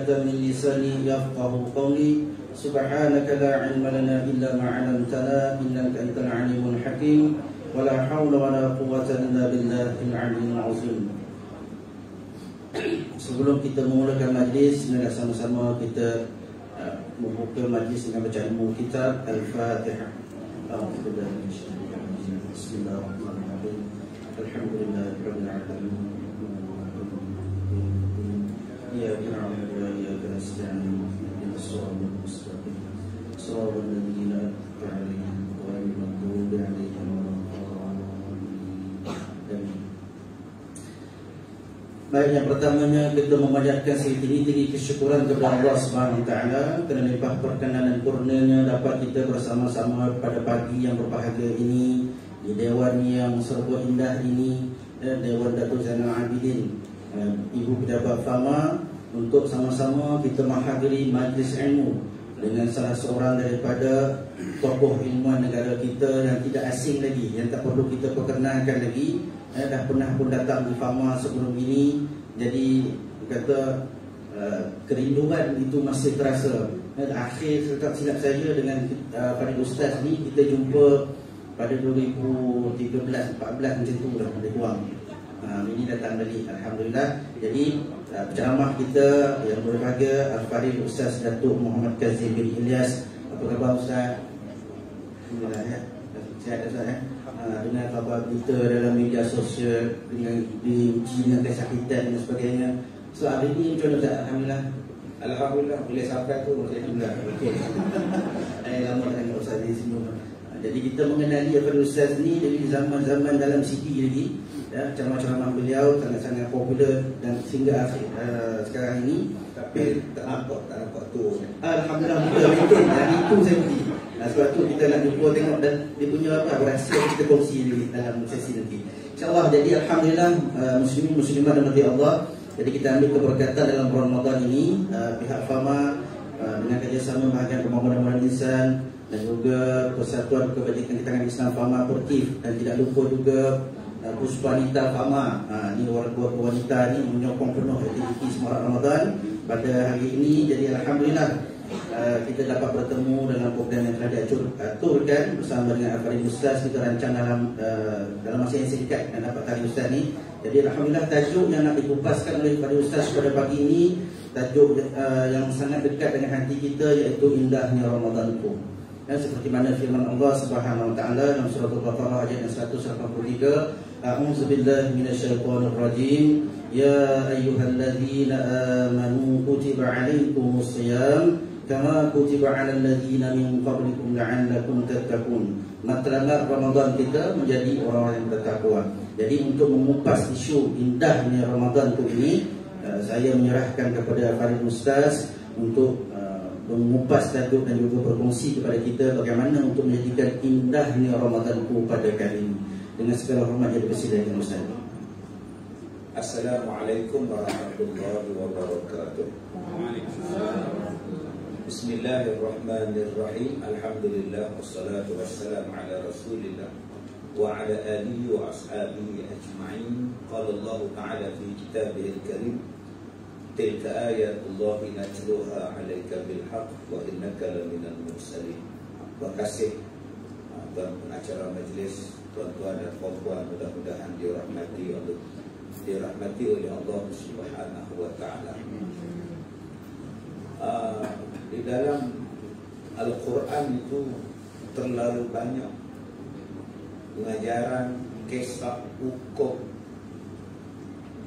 'uqdatam min lisani yafqahu qawli. Subhanaka la 'ilma lana illa ma 'allamtana innaka antal 'alimul hakim. Wa la haula wa la quwwata illa billahil 'aliyyil 'azim. Sebelum kita memulakan majlis, marilah sama-sama kita membuka majlis dengan baca ilmu kitab Al-Fatihah. Bismillahirrahmanirrahim. Alhamdulillahirabbil alamin. Iyyaka na'budu wa iyyaka nasta'in. Ihdinas siratal mustaqim. Shiratal ladzina an'amta 'alaihim ghairil maghdubi 'alaihim waladdallin. Baik, yang pertamanya kita memanjatkan setinggi-tinggi kesyukuran kepada Allah Subhanahu Wa Taala kerana limpah berkenan dan kurnianya dapat kita bersama-sama pada pagi yang berbahagia ini di Dewan yang serba indah ini, Dewan Datuk Zainal Abidin, Ibu Pejabat Fama, untuk sama-sama kita menghadiri majlis ilmu dengan salah seorang daripada tokoh ilmuwan negara kita yang tidak asing lagi, yang tak perlu kita perkenalkan lagi, dah pernah pun datang di Fama sebelum ini. Jadi kata kerinduan itu masih terasa. Akhir tak silap saya dengan Farid Ustaz ni kita jumpa pada 2013-14 macam tu dah lebih kurang. Ini datang dari Alhamdulillah. Jadi penceramah kita yang berbahagia Al-Farid Ustaz Datuk Muhammad Kazim bin Ilyas. Apa khabar Ustaz? Alhamdulillah ya. Sihat Ustaz ya. Dengan khabar berita dalam media sosial dengan diuji dengan kesakitan dan sebagainya. So hari ini macam mana Ustaz? Alhamdulillah. Alhamdulillah boleh sampai tu. Alhamdulillah. Okey. Lama tengok Ustaz di sini. Jadi kita mengenali Al-Farid Ustaz ni dari zaman-zaman dalam Siti lagi. Ya, ceramah-ceramah beliau sangat-sangat popular dan sehingga akhir sekarang ini. Tapi tak nampak tu. Alhamdulillah kita maintain. Dan itu saya bukti. Sebab tu kita nak jumpa tengok dan dia punya apa rahsia kita kongsi dalam sesi nanti. InsyaAllah. Jadi Alhamdulillah muslimin muslimat rahmati Allah. Jadi kita ambil keberkatan dalam bulan Ramadan ini. Pihak Fama dengan kerjasama Bahagian Pembangunan Insan dan juga Persatuan Kebajikan Ketangan Islam Fama Portif, dan tidak lupa juga Puspanita Fama. Ini warga wanita ni menyokong penuh aktiviti semarak Ramadan pada hari ini. Jadi Alhamdulillah kita dapat bertemu dalam program yang telah diaturkan bersama dengan Al-Farid Ustaz. Kita rancang dalam masa yang singkat dan dapat hari Ustaz ni. Jadi Alhamdulillah tajuk yang nak dikupaskan oleh Al-Farid Ustaz pada pagi ini tajuk yang sangat dekat dengan hati kita, iaitu indahnya Ramadan itu. Dan seperti mana firman Allah Subhanahu Wa Taala dalam surah Al-Baqarah ayat 183, A'udzubillahi minasyaitonirrajim. Ya ayyuhalladzina amanu kutiba 'alaikumus shiyam kama kutiba 'alal ladzina min qablikum la'allakum tattaqun. Matlamat Ramadan kita menjadi orang yang bertakwa. Jadi untuk mengupas isu indahnya Ramadan itu ini, saya menyerahkan kepada Farid Ustaz untuk mengupas tajuk dan juga berkongsi kepada kita bagaimana untuk menjadikan indahnya Ramadan itu pada kali ini. Dengan segala hormat yang dipersilakan Ustaz. Assalamualaikum warahmatullahi wabarakatuh. Bismillahirrahmanirrahim. Alhamdulillah wassalatu wassalamu ala Rasulillah wa ala alihi wa ashabihi ajma'in. Qala Allah Ta'ala fi kitabihil karim, tilka ayatullahi natluha 'alaika bil haqq wa innaka laminal mursalin. Terima kasih tuan pengacara majlis, tuan-tuan dan puan-puan, mudah-mudahan dirahmati oleh Allah Subhanahu Wa Taala. Di dalam Al-Quran itu terlalu banyak pengajaran, kisah, hukum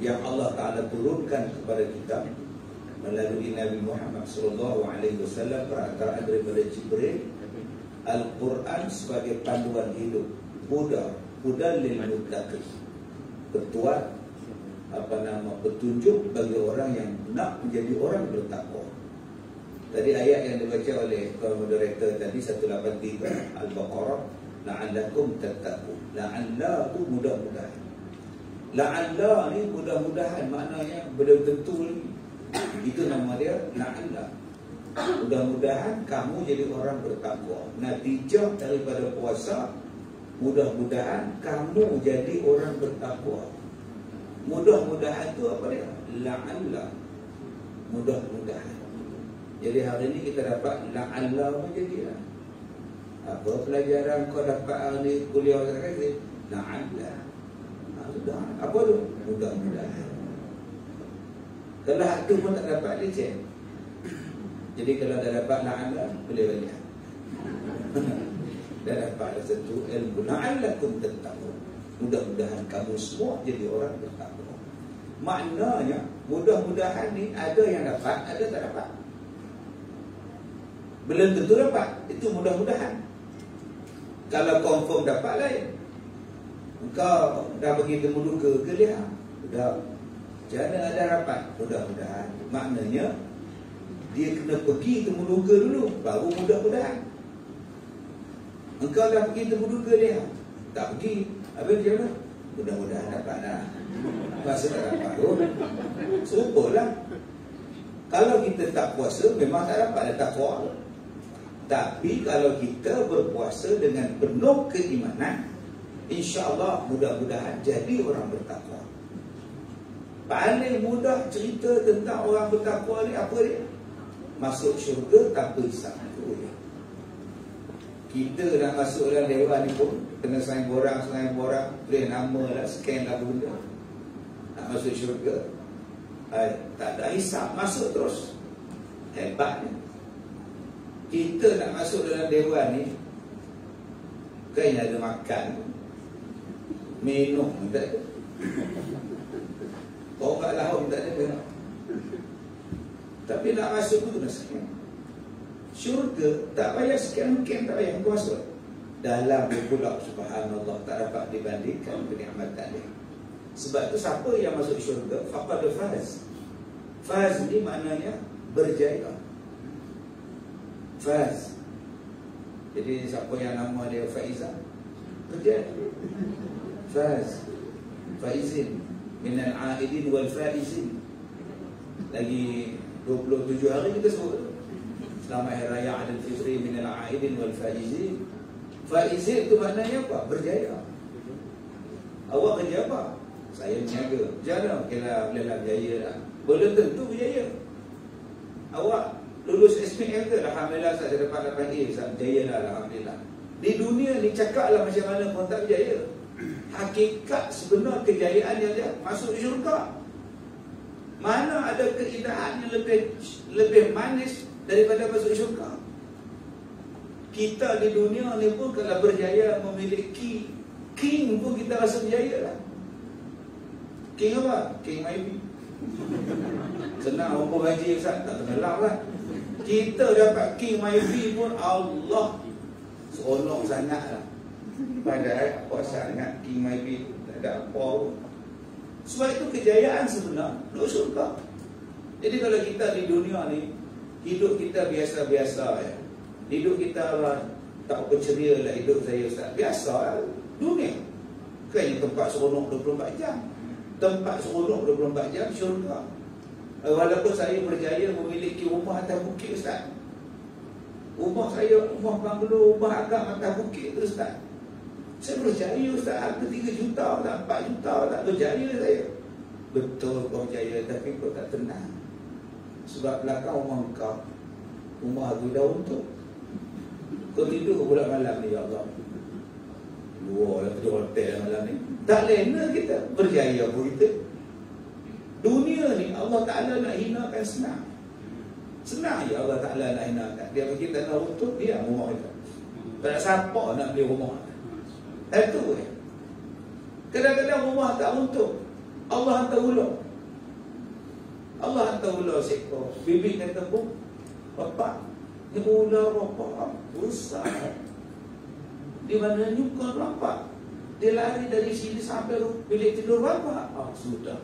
yang Allah Ta'ala turunkan kepada kita melalui Nabi Muhammad SAW perantara daripada Jibril. Al-Quran sebagai panduan hidup, hudan lil muttaqin, petunjuk bagi orang yang nak menjadi orang bertakwa. Tadi ayat yang dibaca oleh moderator tadi 183 Al-Baqarah, la'allakum tattaqun. La'alla tu mudah-mudahan. La'alla ni mudah-mudahan, maknanya belum tentu lagi. Itu nama dia la'alla. Mudah-mudahan kamu jadi orang bertakwa. Natijah daripada puasa, mudah-mudahan kamu jadi orang bertakwa. Mudah-mudahan itu apa dia? La'alla. mudah-mudahan. Jadi hari ini kita dapat la'alla menjadilah. Apa pelajaran kau dapat hari ni kuliah sekarang ni? La'alla. Sudah. Apa tu? Mudah-mudahan. Kalau hak tu pun tak dapat, dia cek. Jadi kalau dah dapat la'alla, boleh balik. Dah dapat satu ilmu. La'allakum tattaqun. Mudah-mudahan kamu semua jadi orang bertakwa. Maknanya mudah-mudahan ni ada yang dapat, ada tak dapat. Belum tentu dapat. Itu mudah-mudahan. Kalau confirm dapat lain. Engkau dah pergi temu duka ke lihat? Sudah. Jangan ada harapan. Mudah-mudahan. Maknanya dia kena pergi temu duka dulu, baru mudah-mudahan. Engkau dah pergi temu duka lihat? Tak pergi. Habis dia apa? Mudah-mudahan dapat dah. Masa tak dapat pun serupalah. Kalau kita tak puasa, memang tak dapat dah takwa. Tapi kalau kita berpuasa dengan penuh keimanan, insya-Allah mudah-mudahan jadi orang bertakwa. Paling mudah cerita tentang orang bertakwa ni apa dia? Masuk syurga tanpa hisab. Kita nak masuk dalam dewan ni pun kena sign borang, tulis nama lah, scan lah benda. Nak masuk syurga, tak ada hisab, masuk terus. Hebatnya. Kita nak masuk dalam dewan ni, kan ada makan, minum tak ada. Kau kat laut tak ada. Tapi nak masuk tu kena scan. Syurga tak payah scan, tak payah masuk. Dalam pula subhanallah tak dapat dibandingkan kenikmatan dia. Sebab tu siapa yang masuk syurga faqad faz. Faz ni maknanya berjaya. Faz. Jadi siapa yang nama dia Faizah, berjaya. Faz. Faizin minal aidin wal faizin. Lagi 27 hari kita sebut Selamat Hari Raya Aidilfitri minal aidin wal faizin. Faizin itu maknanya apa? Berjaya. Awak kerja apa? Saya berniaga. Jangan kira bolehlah berjaya dah. Belum tentu berjaya. Awak lulus SPM ke? Alhamdulillah saya dapat 8A. Saya berjaya dah, alhamdulillah. Di dunia ni cakaplah macam mana pun tak berjaya. Hakikat sebenar kejayaan yang dia masuk syurga. Mana ada keindahan yang lebih manis daripada masuk syurga. Kita di dunia ni pun kalau berjaya memiliki king pun kita rasa berjaya lah. King apa? King Maybe. Senang orang haji Ustaz, tak kenal lah. Kita dapat King Maybe pun Allah seronok sangat lah. Padahal puasa dengan King Maybe tak ada apa pun. Sebab itu kejayaan sebenar duduk syurga. Jadi kalau kita di dunia ni hidup kita biasa-biasa ya. Hidup kita lah, tak apa ceria lah hidup saya Ustaz. Biasa lah dunia. Kan tempat seronok 24 jam. Tempat seronok 24 jam syurga. Walaupun saya berjaya memiliki rumah atas bukit Ustaz. Rumah saya, rumah banglo, rumah agak atas bukit tu Ustaz. Saya berjaya Ustaz, harga 3 juta tak 4 juta tak berjaya saya. Betul kau berjaya tapi kau tak tenang. Sebab belakang rumah kau, rumah aku dah untuk. Kau tidur pula malam ni ya Allah. Luar lah tidur hotel malam ni. Tak lena kita, berjaya pun kita. Dunia ni Allah Ta'ala nak hinakan senang. Senang ya Allah Ta'ala nak hinakan. Dia bagi tanah untuk dia rumah kita. Tak ada siapa nak beli rumah. Itu kadang-kadang rumah tak untuk. Allah hantar ular. Allah hantar ular seekor. Bibi kata pun, bapak, ni ular bapak besar. Di mana nyukur bapak. Dia lari dari sini sampai bilik tidur bapak. Sudah.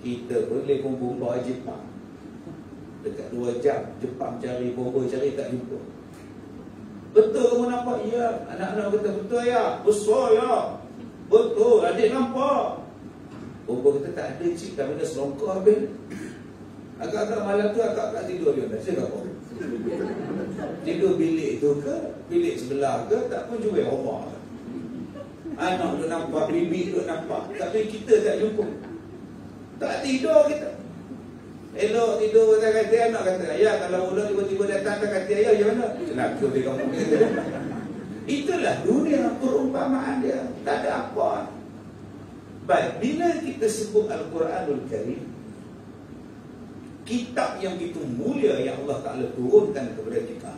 Kita boleh kumpul bawa Jepang. Dekat 2 jam Jepang cari, Bogor cari tak jumpa. Betul kamu nampak? Ya. Anak-anak kata betul ya. Besar ya. Betul. Adik nampak. Bogor kata tak ada cik. Kami dah selongkar habis. Agak-agak malam tu agak-agak tidur dia. Saya tak apa. Tidur bilik tu ke, bilik sebelah ke, tak pun cuba rumah. Anak tu nampak, bibi tu nampak. Tapi kita tak jumpa. Tak tidur kita. Elok tidur atas katil, anak kata, ayah kalau ular tiba-tiba datang atas katil ayah, macam mana? Celaka dia kamu. Itulah dunia perumpamaan dia. Tak ada apa. Baik, bila kita sebut Al-Quranul Karim, kitab yang itu mulia yang Allah Ta'ala turunkan kepada kita,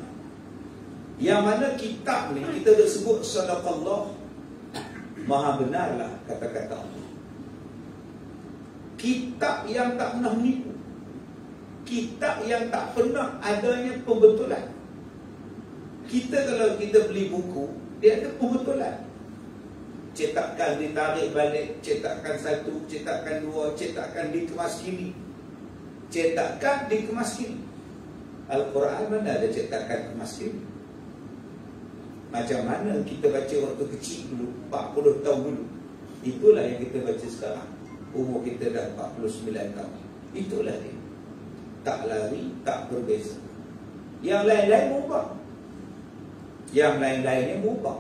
yang mana kitab ni kita dah sebut sadaqallah, maha benarlah kata-kata Allah. Kitab yang tak pernah menipu, kitab yang tak pernah adanya pembetulan. Kita kalau kita beli buku, dia ada pembetulan. Cetakan ditarik balik, cetakan 1, cetakan 2, cetakan dikemas kini, cetakan dikemas kini. Al-Quran mana ada cetakan kemas kini? Macam mana kita baca waktu kecil dulu, 40 tahun dulu. Itulah yang kita baca sekarang. Umur kita dah 49 tahun. Itulah dia. Tak lari, tak berbeza. Yang lain-lain berubah. Yang lain-lainnya berubah.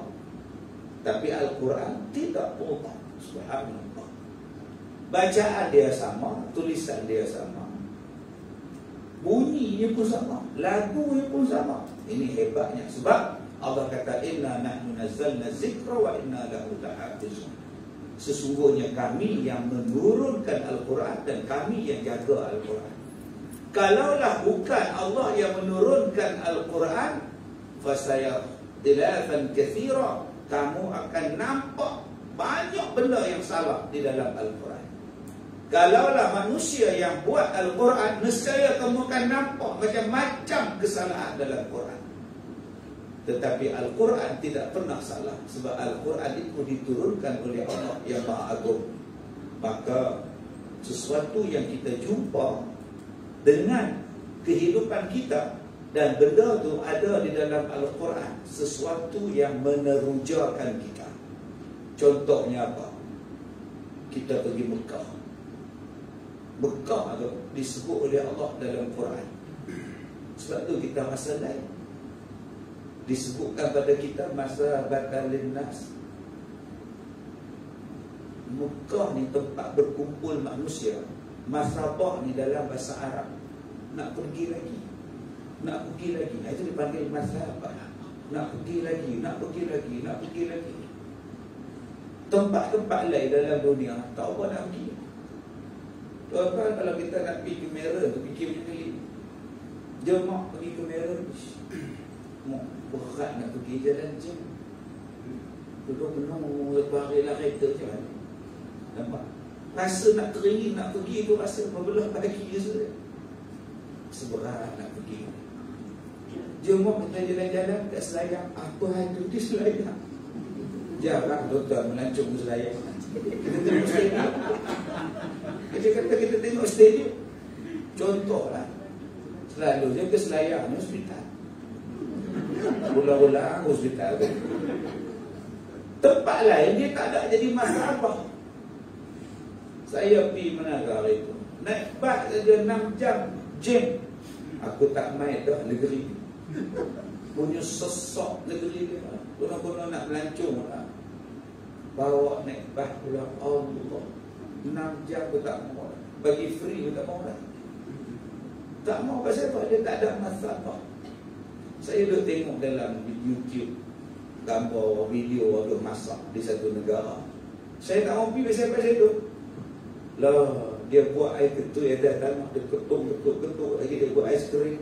Tapi Al-Quran tidak berubah. Subhanallah. Bacaan dia sama, tulisan dia sama, bunyinya pun sama, lagunya pun sama. Ini hebatnya. Sebab Allah kata, inna nahnu nazzalna zikra wa inna lahu lahafizun. Sesungguhnya kami yang menurunkan Al-Quran dan kami yang jaga Al-Quran. Kalaulah bukan Allah yang menurunkan Al-Quran, fasayar tilafan kathira, kamu akan nampak banyak benda yang salah di dalam Al-Quran. Kalaulah manusia yang buat Al-Quran, nescaya kamu akan nampak macam-macam kesalahan dalam Quran. Tetapi Al-Quran tidak pernah salah, sebab Al-Quran itu diturunkan oleh Allah yang Maha Agung. Maka sesuatu yang kita jumpa dengan kehidupan kita dan benda itu ada di dalam Al-Quran, sesuatu yang menerujakan kita. Contohnya apa? Kita pergi Mekah. Mekah itu disebut oleh Allah dalam Quran. Sebab tu kita masa lain disebutkan pada kita masa batalin nas. Mekah ni tempat berkumpul manusia. Masabah ni dalam bahasa Arab. Nak pergi lagi, nak pergi lagi. Itu dipanggil masabah. Nak pergi lagi, nak pergi lagi, nak pergi lagi. Tempat-tempat lain dalam dunia tak apa nak pergi. Tuan-tuan, kalau kita nak pergi ke Merah tu, fikir macam kali. Jemaah pergi ke Merah, berat nak pergi jalan jam. Duduk menung lepas hari lah kereta macam mana. Nampak? Rasa nak teringin nak pergi tu, rasa membelah pagi je sudah. Seberat nak pergi. Jemaah kita jalan-jalan kat Selayang. Apa ada di Selayang? Jarang tuan-tuan melancong ke Selayang. Kita tengok stadium. Kita kata kita tengok stadium. Contohlah, selalunya ke Selayang ni hospital. Ulang-ulang hospital. Tempat lain dia tak ada jadi masalah. Saya pergi mana ke hari itu, naik bas saja 6 jam jam. Aku tak main dah negeri ni. Punya sesak negeri dia. Guna-guna nak melancong lah. Bawa naik bas pula. Allah, 6 jam aku tak mau. Bagi free aku tak mau dah. Tak mau pasal apa? Dia tak ada masalah. Saya duduk tengok dalam YouTube gambar video orang masak di satu negara. Saya tak mau pergi pasal apa saya duduk. Lah, dia buat air ketul atas tanah, dia ketuk lagi, dia buat aiskrim.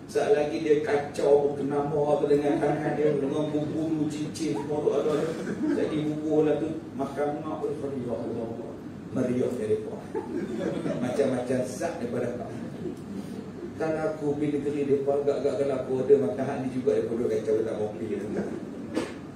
Saat lagi dia kacau kenama tu dengan tangan dia, dengan bumbu cincin semua tu ada. Jadi bumbu lah tu makan mak pun ya Allah, meriah dari puan. Macam-macam zat daripada kau. Kalau aku pergi negeri mereka, agak-agak kalau aku ada makan ni juga daripada kacau tak mau pergi.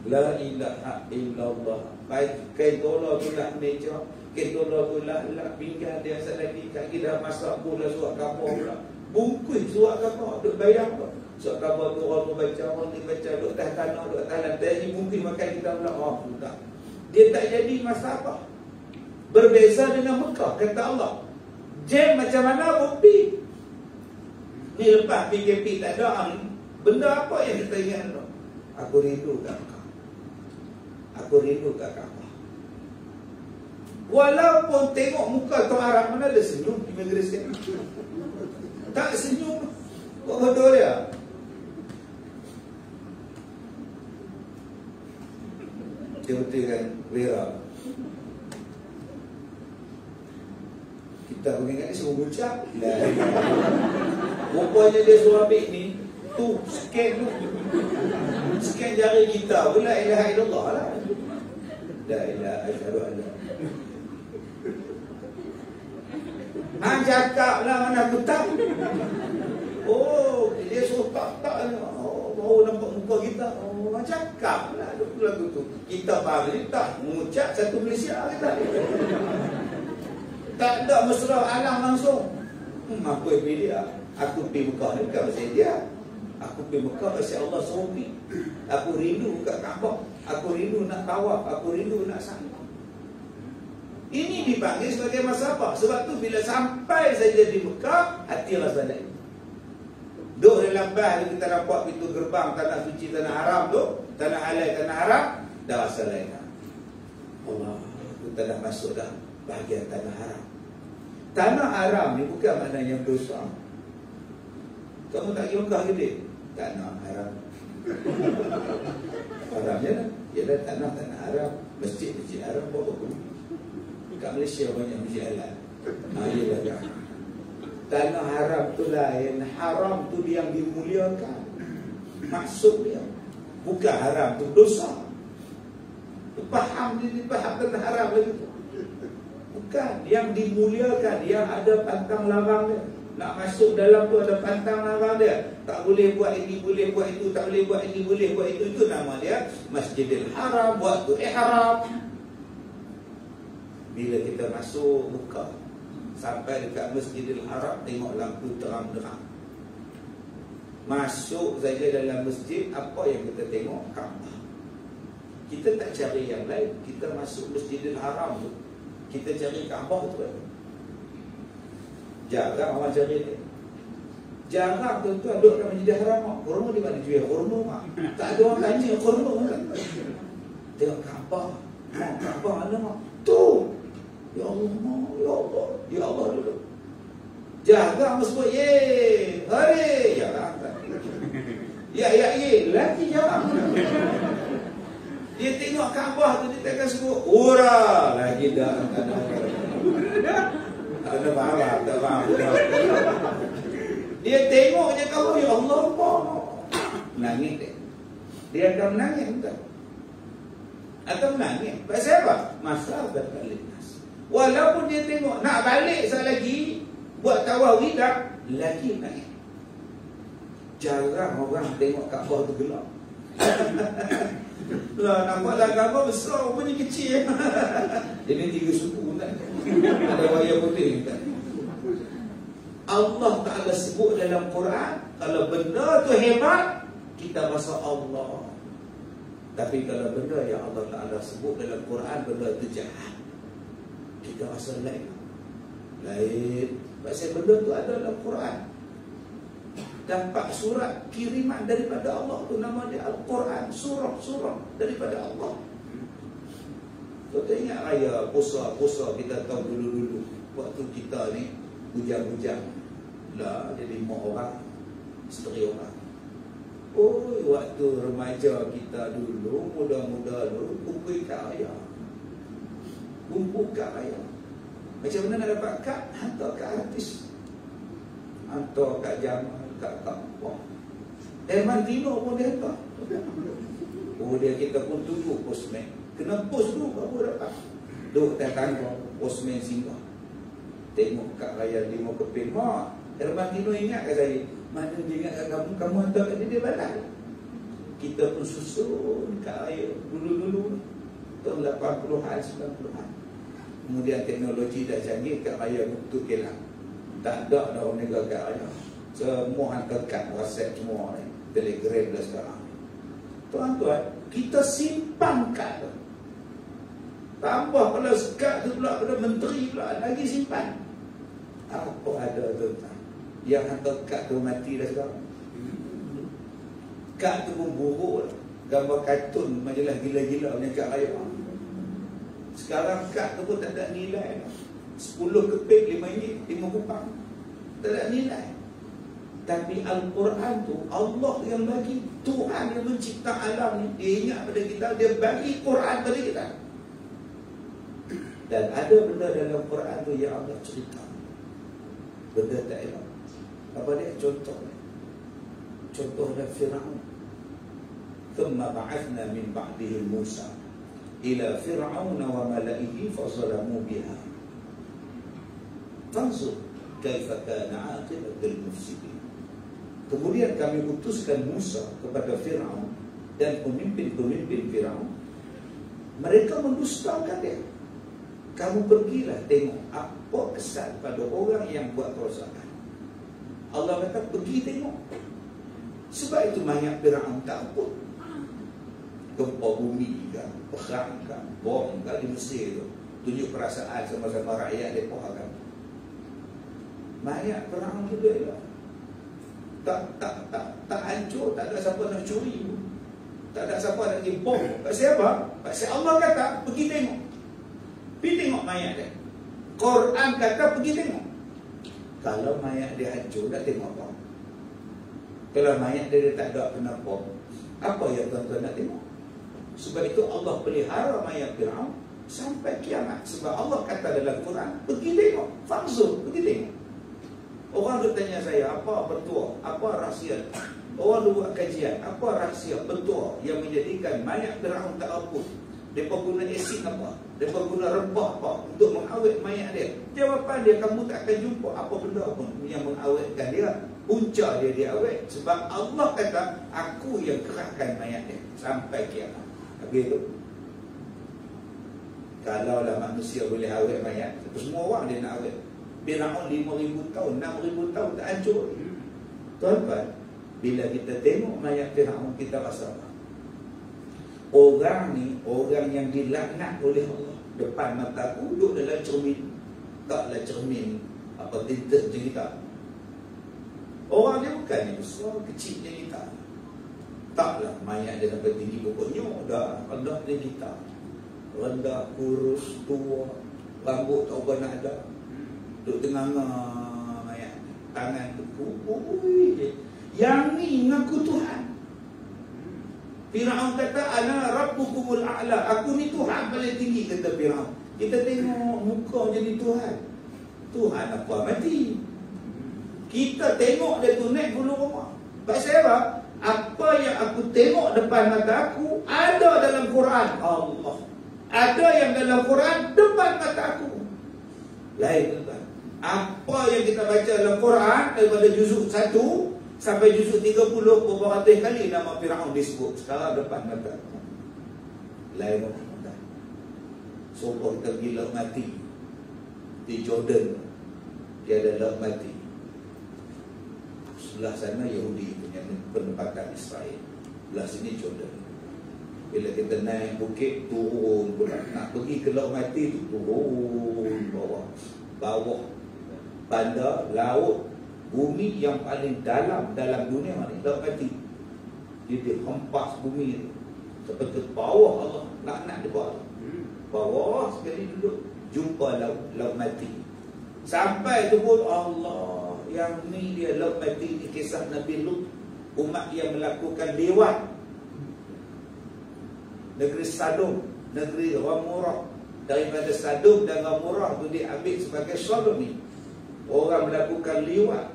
La ilaha illallah. Baik, kain tolak tu lah meja, kain tolak tu lah pinggan dia. Asal lagi kaki dah masak pula surat khabar pula. Bungkus surat khabar, duk bayar apa? Surat khabar tu orang baca, orang ni baca, duk dah tanah, duk atas lantai ni bungkus makan kita pula. Oh, sudah. Dia tak jadi masalah. Berbeza dengan Mekah, kata Allah. Jam macam mana bukti? Ni lepas PKP tak ada ni, benda apa yang kita ingat tu? Aku rindu kat Mekah. Aku rindu kat Kaabah. Walaupun tengok muka Tuan Arab, mana ada senyum immigration? Tak senyum. Buat bodoh dia. Dia betul kan Vera. Kita mengingat ni semua bucak. Rupanya dia suruh ambil ni. Tu scan tu. Scan jari kita. La ilaha illallah lah. La ilaha illallah. Han cakap lah mana aku tak. Oh, dia suruh tak. Oh, baru nampak muka kita. Oh, han cakap lah lagu tu. Kita faham ni tak. Mengucap satu Malaysia kita. Tak ada mesra alam langsung. Apa yang dia? Aku pergi Mekah ni bukan pasal dia. Aku pergi Mekah pasal Allah suruh pergi. Aku rindu kat Kaabah. Aku rindu nak tawaf. Aku rindu nak salat. Ini dipanggil sebagai masabah. Sebab tu bila sampai saja di Mekah, hati rasa lain. Duk dalam bahar kita nampak pintu gerbang tanah suci, tanah haram tu, tanah halal, tanah haram, dah rasa lain. Allah, kita dah masuk dah bahagian tanah haram. Tanah haram ni bukan maknanya dosa. Kamu tak pergi Mekah gede? Tanah haram. Haramnya lah. Ialah tanah haram. Masjid haram berapa pun. Kat Malaysia banyak masjid halal. Ialah kan. Tanah haram tu lain. Haram tu yang dimuliakan. Maksud dia. Bukan haram tu dosa. Faham tanah haram lagi tu. Bukan. Yang dimuliakan. Yang ada pantang larang dia. Nak masuk dalam tu ada pantang larang dia. Tak boleh buat ini, boleh buat itu. Tak boleh buat ini, boleh buat itu. Itu nama dia Masjidil Haram. Buat tu ihram. Bila kita masuk buka, sampai dekat Masjidil Haram, tengok lampu terang-terang. Masuk saja dalam masjid, apa yang kita tengok? Kaabah. Kita tak cari yang lain. Kita masuk Masjidil Haram tu, kita cari Kaabah tu. Jarang orang cari dia. Jarang tuan-tuan duduk dalam Masjidil Haram. Kurma di mana jual kurma? Tak ada orang tanya kurma kan? Tengok Kaabah. Kaabah mana mak? Tu. Ya Allah, ya Allah, ya Allah dulu. Jaga sebut ye, hari, ya lah. Ya ye, lagi jangan. Dia tengok Kaabah tu dia takkan sebut ura lagi dah. Ada marah, tak faham. Dia tengok je Kaabah, ya Allah, nangis dia. Dia akan menangis entah. Atau menangis. Pasal apa? Masalah berkali. Walaupun dia tengok nak balik sekali lagi buat tawaf wida, lagi naik. Jarang orang tengok Kaabah tu gelap. Lah nampaklah Kaabah besar, rupanya kecil. Ini 3 suku kan. Ada wayar putih kan. Allah Ta'ala sebut dalam Quran, kalau benda tu hebat, kita rasa Allah. Tapi kalau benda yang Allah Ta'ala sebut dalam Quran, benda tu jahat, kita rasa lain. Pasal benda tu ada dalam Quran. Dapat surat kiriman daripada Allah tu, nama dia Al-Quran. Surah daripada Allah. Kita ingat raya puasa kita tahu dulu-dulu. Waktu kita ni bujang-bujang lah, jadi 5 orang, isteri orang. Oh, waktu remaja kita dulu, muda-muda dulu, kumpul kat raya. Kumpul kat raya. Macam mana nak dapat kad? Hantar kat artis, hantar kat Jamal, kat Kampung. Herman Tino pun dia hantar. Oh, dia kita pun tunggu postman. Kena post dulu baru dapat. Duk atas tangga, postman singgah. Tengok kat raya 5 keping. Mak, Herman Tino ingat kat saya. Mana dia ingat kat kamu, kamu hantar kat dia balas. Kita pun susun kat raya dulu-dulu, tahun 80-an, 90-an. Kemudian teknologi dah canggih, kat raya untuk kelang. Tak ada dah orang negara kat raya. Semua hantar kad, WhatsApp semua ni, Telegram dah sekarang. Tuan-tuan, kita simpan kad tu. Tambah kalau kad tu pula, pada menteri pula lagi simpan. Apa ada tu? Yang hantar kad tu mati dah sekarang. Kad tu pun buruk. Gambar kartun majalah gila-gila punya kad raya. Sekarang kad tu pun tak ada nilai. 10 keping, 5 ringgit, 5 kupang. Tak ada nilai. Tapi Al-Quran tu Allah yang bagi. Tuhan yang mencipta alam ni, dia ingat pada kita, dia bagi Quran pada kita. Dan ada benda dalam Quran tu yang Allah cerita, benda tak elok. Apa dia? Contohnya Fir'aun. Thumma ba'athna min ba'dihi Musa ila Fir'aun wa mala'ihi fazalamu biha. Fanzur kaifa kana 'aqibatul mufsidin. Kemudian kami utuskan Musa kepada Fir'aun dan pemimpin-pemimpin Fir'aun. Mereka mendustakan dia. Kamu pergilah tengok apa kesan pada orang yang buat kerosakan. Allah kata pergi tengok. Sebab itu banyak Fir'aun takut. Gempa bumi kan, perang kan, bom kan di Mesir tu. Tunjuk perasaan sama-sama rakyat mereka kan. Banyak Fir'aun juga ya. Tak hancur, tak ada siapa nak curi, tak ada siapa nak pergi bom. Pasal apa? Pasal Allah kata pergi tengok. Pergi tengok mayat dia. Quran kata pergi tengok. Kalau mayat dia hancur, nak tengok apa? Kalau mayat dia tak ada kena bom, apa yang tuan-tuan nak tengok? Sebab itu Allah pelihara mayat Fir'aun sampai kiamat. Sebab Allah kata dalam Quran, pergi tengok, fangzur, pergi tengok. Orang tu tanya saya, apa bertuah, apa rahsia? Orang tu buat kajian, apa rahsia bertuah yang menjadikan mayat Fir'aun tak apus? Mereka guna asid apa? Mereka guna rempah apa untuk mengawet mayat dia? Jawapan dia, kamu tak akan jumpa apa benda pun yang mengawetkan dia. Punca dia diawet. Sebab Allah kata, aku yang kerahkan mayat dia sampai kiamat. Habis tu, kalaulah manusia boleh awet mayat, semua orang dia nak awet. Fir'aun 5,000 tahun, 6,000 tahun tak hancur. Tuan-tuan, bila kita tengok mayat Fir'aun, kita rasa apa? Orang ni, orang yang dilaknat oleh Allah depan mata aku, duduk dalam cermin. Taklah cermin apa tinta macam kita. Orang dia bukan yang besar, kecil macam kita. Taklah mayat dia sampai tinggi pokoknya dah rendah macam kita. Rendah, kurus, tua, rambut tak apa nak ada. Duduk tengah-tengah mayat, tangan berkumpul. Yang ni mengaku Tuhan. Fir'aun kata, ana rabbukumul a'la, aku ni Tuhan paling tinggi, kata Fir'aun. Kita tengok muka jadi Tuhan. Tuhan apa mati? Kita tengok dia tu naik bulu rumah. Pasal apa? Apa yang aku tengok depan mata aku ada dalam Quran. Allah. Ada yang dalam Quran depan mata aku. Lain tuan. Apa yang kita baca dalam Quran daripada juzuk 1 sampai juzuk 30 beberapa ratus kali nama Fir'aun disebut sekarang depan mata. Lain tuan. Sopor kita pergi laut mati di Jordan. Dia ada laut mati. Sebelah sana Yahudi punya penempatan Israel, sebelah sini Jordan. Bila kita naik bukit, turun pula. Nak pergi ke laut mati tu, turun bawah bandar, laut, bumi yang paling dalam dunia ni, laut mati. Dia hempas bumi tu sampai ke bawah. Allah nak di bawah, bawah sekali duduk, jumpa laut mati. Sampai tu pun Allah, yang ni dia laut mati di kisah Nabi Lut, umat yang melakukan liwat. Negeri Sadum, negeri Ghamurah. Daripada Sadum dan Ghamurah tu diambil sebagai sodomi. Orang melakukan liwat.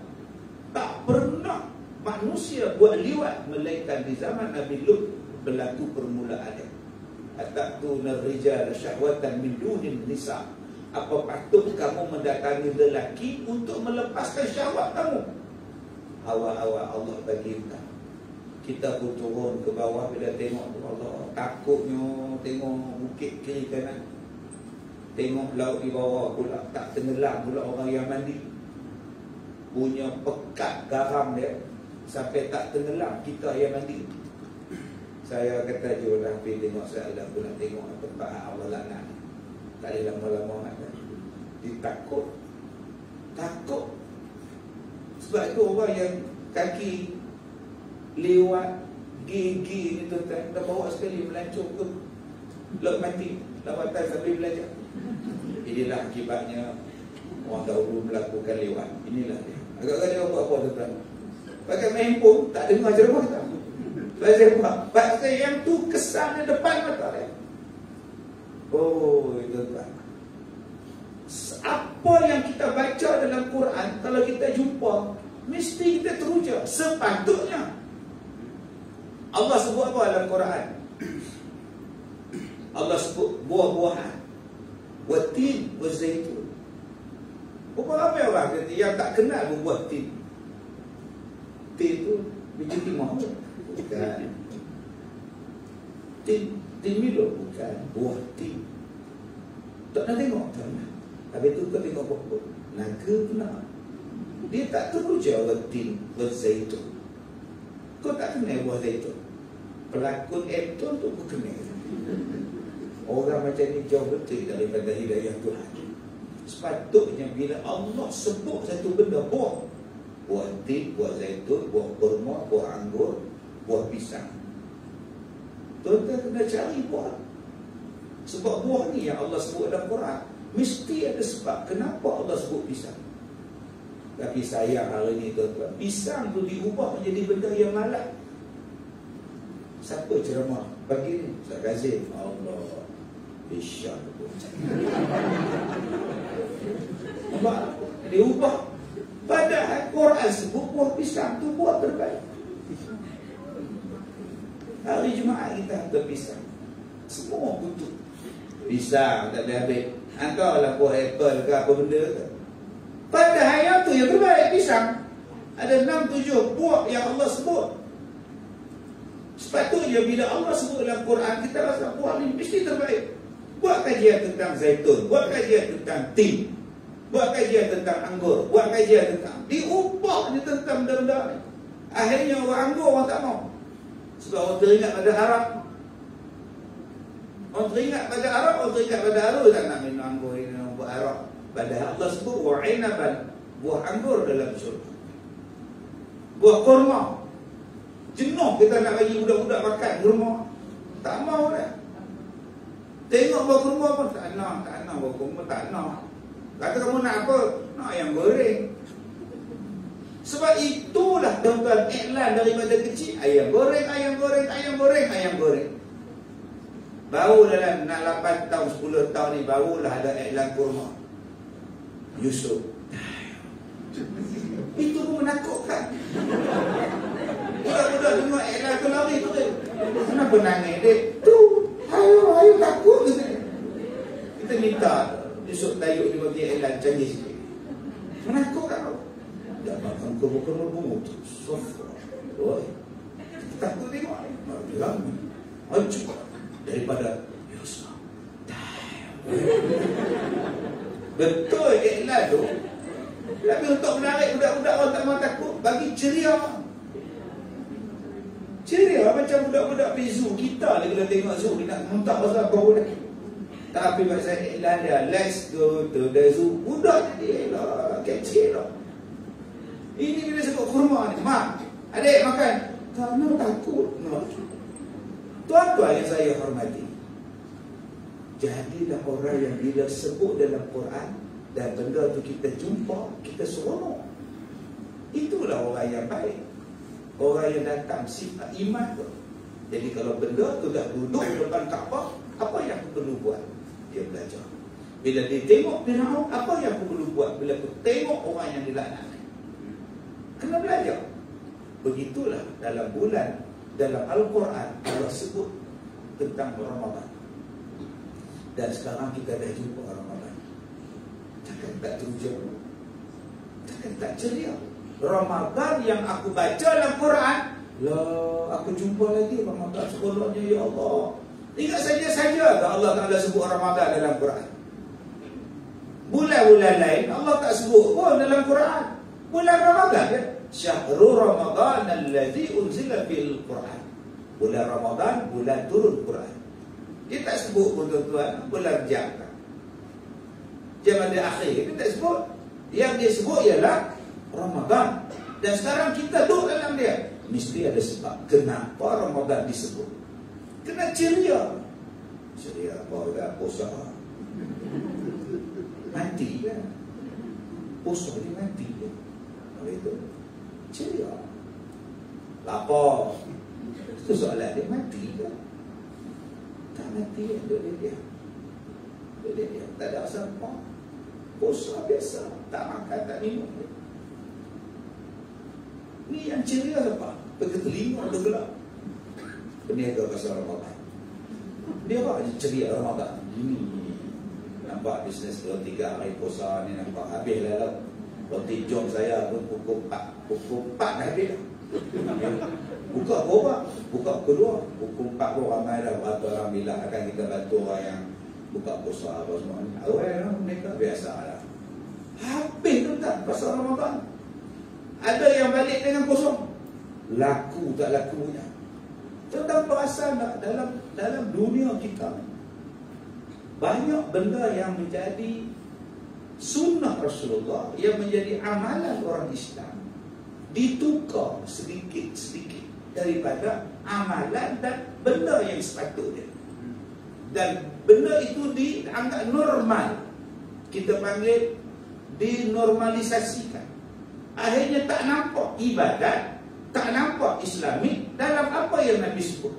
Tak pernah manusia buat liwat melainkan di zaman Nabi Lut berlaku permulaannya. Atatuna rijal syahwatan min dunin nisa. Apa patut kamu mendatangi lelaki untuk melepaskan syahwat kamu? Awal-awal Allah bagi kita. Kita pun turun ke bawah bila tengok Allah. Takutnya tengok bukit kiri kanan. Tengok laut di bawah pula. Tak tenggelam pula orang yang mandi. Punya pekat garam dia sampai tak tenggelam kita yang mandi. Saya kata je lah, pergi tengok saya dah pula tengok tempat Allah laknat. Tak ada lama-lama nak. Dia takut. Sebab itu orang yang kaki lewat gigi ni tuan-tuan, dah bawa sekali melancong ke laut mati. lawatan sambil belajar. Inilah akibatnya orang dahulu melakukan lewat. Inilah dia. Agak-agak dia buat apa tuan? Pakai main handphone, tak dengar ceramah tak? Pasal yang tu kesannya depan mata dia. Oh, itu tuan. Apa yang kita baca dalam Quran, kalau kita jumpa, mesti kita teruja. Sepatutnya. Allah sebut apa dalam Quran? Allah sebut buah-buahan. Watin, wazaitun. Berapa ramai orang kata yang tak kenal buah tin. Tin tu biji timah. Bukan. Tin Milo bukan. Buah tin. Tak nak tengok tak nak. Habis tu kau tengok apa? Naga pula. Dia tak teruja watin, wazaitun. Kau tak kenal buah zaitun. Pelakon aktor tu kau kenal. Orang macam ni jauh betul daripada hidayah Tuhan. Sepatutnya bila Allah sebut satu benda, buah tin, buah zaitun, buah kurma, buah anggur, buah pisang, tuan-tuan kena cari buah. Sebab buah ni yang Allah sebut dalam Quran, mesti ada sebab kenapa Allah sebut pisang. Tapi sayang hari ni tuan-tuan, pisang tu diubah menjadi benda yang malas. Siapa ceramah pagi ni? Ustaz Kazim. Allah, pisang tu nampak? Diubah. Padahal Quran sebut buah pisang tu buah terbaik. Hari Jumaat kita hantar pisang, semua kutuk. Pisang tak ada habis. Hantarlah buah apple ke apa benda ke. Padahal yang tu yang terbaik pisang. Ada 6-7 buah yang Allah sebut. Sepatutnya bila Allah sebut dalam Quran, kita rasa buah ni mesti terbaik. Buat kajian tentang zaitun, buat kajian tentang tin, buat kajian tentang anggur, buat kajian tentang, diubah ni tentang benda-benda ni. Akhirnya orang anggur orang tak mau. Sebab orang teringat pada Arab. Orang teringat pada Arab, orang teringat pada Arab, tak nak minum anggur ini, buat Arab. Padahal Allah sebut wa'inaban, buah anggur dalam syurga. Buah kurma. Jenuh kita nak bagi budak-budak makan kurma. Tak mau dah. Tengok buah kurma pun tak nak buah kurma, tak nak. Kata kamu nak apa? Nak ayam goreng. Sebab itulah tuan-tuan iklan daripada kecil. Ayam goreng, ayam goreng, ayam goreng, ayam goreng. Baru dalam nak 8 tahun, 10 tahun ni barulah ada iklan kurma. Yusuf. Itu pun menakutkan. Budak-budak dengar iklan tu lari tu. Kenapa nangis dia? Tu, ayo takut kita. Kita minta Yusuf Tayyuk dia bagi iklan canggih sikit. Menakutkan kau. Dah makan kurma-kurma bunga tu. Sofa. Oi. Kita takut tengok ni. Bilang ni. Hancur. Daripada Yusuf. Betul iklan tu. Tapi untuk menarik budak-budak orang tak mahu takut, bagi ceria. Ceria macam budak-budak pergi zoo. Kita lagi kalau tengok zoo, dia nak muntah pasal bau lagi. Tapi pasal iklan dia, let's go to the zoo. Budak jadi lah, kecil lah. Ini bila sebut kurma ni, mak, adik makan. Tak nak takut. Tuan-tuan yang saya hormati, jadilah orang yang bila sebut dalam Quran dan benda tu kita jumpa, kita seronok. Itulah orang yang baik. Orang yang datang sifat iman tu. Jadi kalau benda tu dah duduk depan Kaabah, apa yang aku perlu buat? Dia belajar. Bila dia tengok Firaun, apa yang aku perlu buat? Bila aku tengok orang yang dilaknat, kena belajar. Begitulah dalam bulan, dalam Al-Quran Allah sebut tentang Ramadan. Dan sekarang kita dah jumpa Ramadan. Takkan tak teruja? Takkan tak ceria? Ramadan yang aku baca dalam Quran, lah aku jumpa lagi Ramadan sebelumnya, ya Allah. Ingat saja Allah Ta'ala sebut Ramadan dalam Quran. Bulan-bulan lain Allah tak sebut pun dalam Quran. Bulan Ramadan ya. Syahrul Ramadan allazi unzila fil Quran. Bulan Ramadan, bulan turun Quran. Dia tak sebut pun tuan-tuan bulan jam. Jam ada akhir, dia tak sebut. Yang dia sebut ialah Ramadan. Dan sekarang kita duduk dalam dia. Mesti ada sebab kenapa Ramadan disebut. Kena ceria. ceria apa dah puasa. Mati kan? Puasa ni mati kan? Oleh itu ceria. Lapar. Itu soalan dia mati kan? Tak mati kan? Dia. Tak ada apa. Puasa biasa. Tak makan, tak minum. Ni yang ceria apa? Pergi telinga ada gelap. Peniaga pasal Ramadan. Dia apa ceria Ramadan? Ini nampak bisnes kalau 3 hari puasa ni nampak habis lah. Roti jom saya pun pukul 4 dah habis dah. Buka berapa? Buka kedua. Pukul 4 pun ramai dah. Berapa orang bilang akan kita bantu orang yang buka puasa apa semua ni. Awal mereka biasa lah. Habis tu tak pasal Ramadan. Ada yang balik dengan kosong. Laku tak lakunya. Tentang perasan tak dalam dunia kita banyak benda yang menjadi sunnah Rasulullah, yang menjadi amalan orang Islam, ditukar sedikit-sedikit daripada amalan dan benda yang sepatutnya. Dan benda itu dianggap normal. Kita panggil dinormalisasikan. Akhirnya tak nampak ibadat, tak nampak Islamik dalam apa yang Nabi sebut.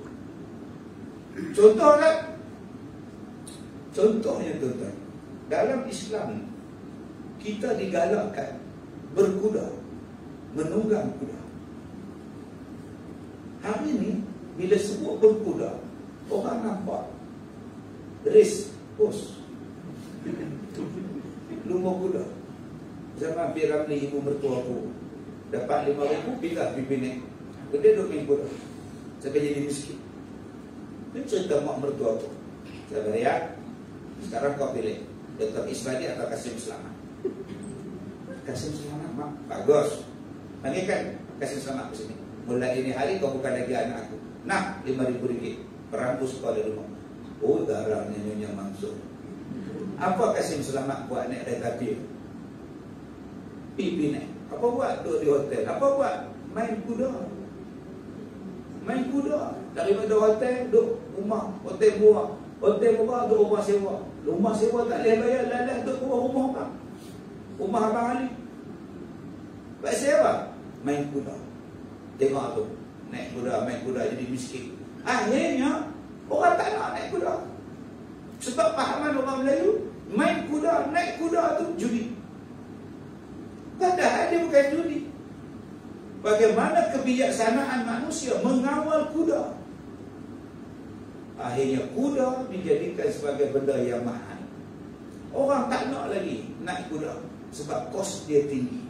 Contohnya tuan-tuan, dalam Islam kita digalakkan berkuda, menunggang kuda. Hari ini bila sebut berkuda, orang nampak race horse, lumba kuda. Zaman Piramli ibu mertua aku dapat 5,000 pindah pipi naik. Dia duduk main kuda sampai jadi miskin. Itu cerita mak mertua aku. Saya bayar. Sekarang kau pilih Dr. Isbadi atau Kasim Selamat. Kasim Selamat mak bagus. Panggilkan Kasim Selamat ke sini. Mulai ini hari kau bukan lagi anak aku. Nah, RM5,000 perampus kau dari rumah. Oh, darahnya Nyonya Mansur. Apa Kasim Selamat buat naik kereta api? Pipi naik. Apa buat? Duduk di hotel. Apa buat? Main kuda. Main kuda. Daripada hotel, duduk rumah. Hotel murah. Hotel murah, duduk rumah sewa. Rumah sewa tak boleh bayar. Lalas duduk rumah abang. Rumah Abang Ali. Buat sewa. Main kuda. Tengok apa? Naik kuda, main kuda jadi miskin. Akhirnya, orang tak nak naik kuda. Sebab pahaman orang Melayu, main kuda, naik kuda tu judi. Padahal dia bukan judi. Bagaimana kebijaksanaan manusia mengawal kuda. Akhirnya kuda dijadikan sebagai benda yang mahal. Orang tak nak lagi naik kuda sebab kos dia tinggi.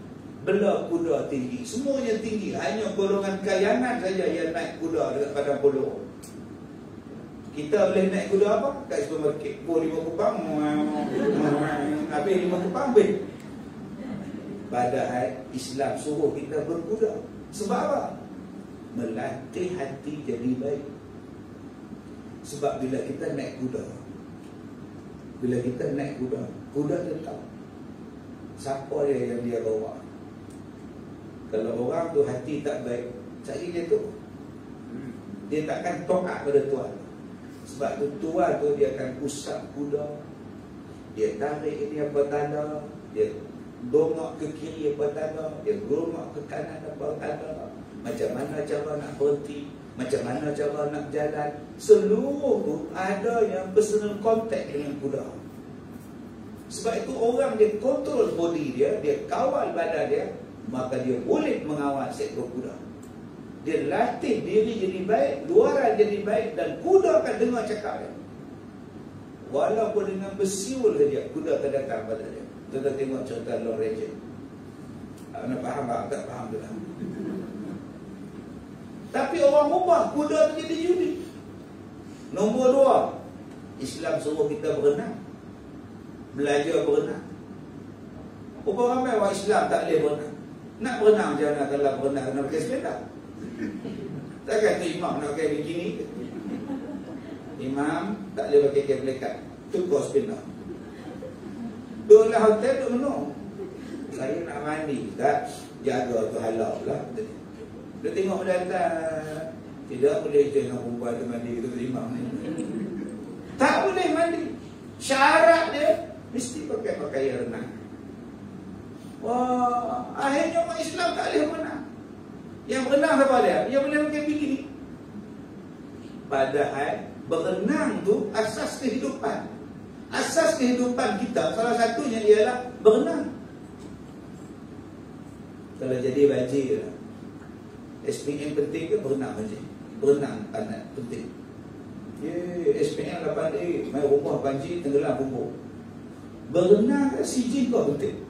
Bela kuda tinggi, semuanya tinggi. Hanya golongan kayangan saja yang naik kuda dekat padang polo. Kita boleh naik kuda apa? Kat supermarket. 5 kupang. Habis 5 kupang habis. Padahal Islam suruh kita berkuda. Sebab apa? Melatih hati jadi baik. Sebab bila kita naik kuda, kuda dia tahu siapa yang dia bawa. Kalau orang tu hati tak baik, cari dia tu. Dia takkan taat pada Tuhan. Sebab tu Tuhan tu dia akan usap kuda, dia tarik ini apa tanda, dia dongak ke kiri apa tanda, dia dongak ke kanan apa tanda. Macam mana cara nak berhenti, macam mana cara nak jalan. Seluruh tu ada yang personal contact dengan kuda. Sebab itu orang dia kontrol body dia, dia kawal badan dia, maka dia boleh mengawal seekor kuda. Dia latih diri jadi baik, luaran jadi baik, dan kuda akan dengar cakap dia. Walaupun dengan bersiul saja, kuda akan datang pada dia. Kita tengok cerita Lord Ranger. Anda faham tak? Tak faham tu lah. Tapi orang ubah kuda tu jadi judi. Nombor 2, Islam suruh kita berenang, belajar berenang. Berapa ramai orang Islam tak boleh berenang? Nak berenang macam mana? Kalau berenang kena pakai sepeda. Takkan tu imam nak pakai bikini? Imam tak boleh pakai kain pelikat, tukar sepeda. Duduklah hotel, duduk menung. Saya nak mandi, tak? Jaga tu halal lah. Dia tengok datang, tidak boleh je dengan perempuan tu mandi, kita imam ni. Tak boleh mandi. Syarat dia mesti pakai pakaian renang. Wah, akhirnya orang Islam tak boleh berenang. Yang berenang apa dia? Yang boleh pakai bikini. Padahal berenang tu asas kehidupan. Asas kehidupan kita salah satunya ialah berenang. Kalau jadi banjir, SPM penting ke berenang banjir? Berenang panat penting. SPM 8A, main rumah banjir, tenggelam bumbung. Berenang ke CJ kau penting?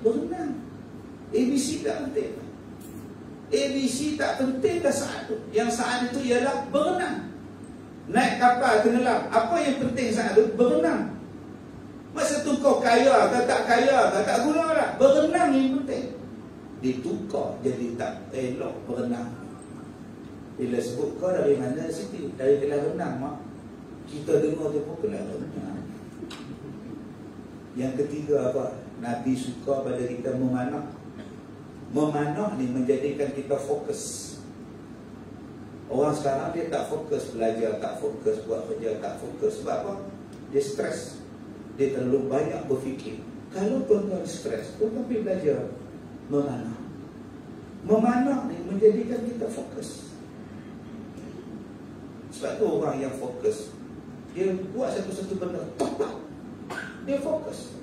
Berenang. ABC tak penting. ABC tak penting dah saat tu. Yang saat itu ialah berenang. Naik kapal tenggelam, apa yang penting saat tu? Berenang. Masa tu kau kaya ke tak kaya ke tak guna lah. Berenang yang penting. Ditukar jadi tak elok berenang. Bila sebut kau dari mana Siti? Dari kelas renang mak. Kita dengar tu pun kelas renang. Yang ketiga apa? Nabi suka pada kita memanah. Memanah ni menjadikan kita fokus. Orang sekarang dia tak fokus belajar, tak fokus buat kerja, tak fokus. Sebab apa? Dia stres. Dia terlalu banyak berfikir. Kalau tuan-tuan stres, tuan-tuan pergi belajar memanah. Memanah ni menjadikan kita fokus. Sebab tu orang yang fokus, dia buat satu-satu benda tepat. Dia fokus.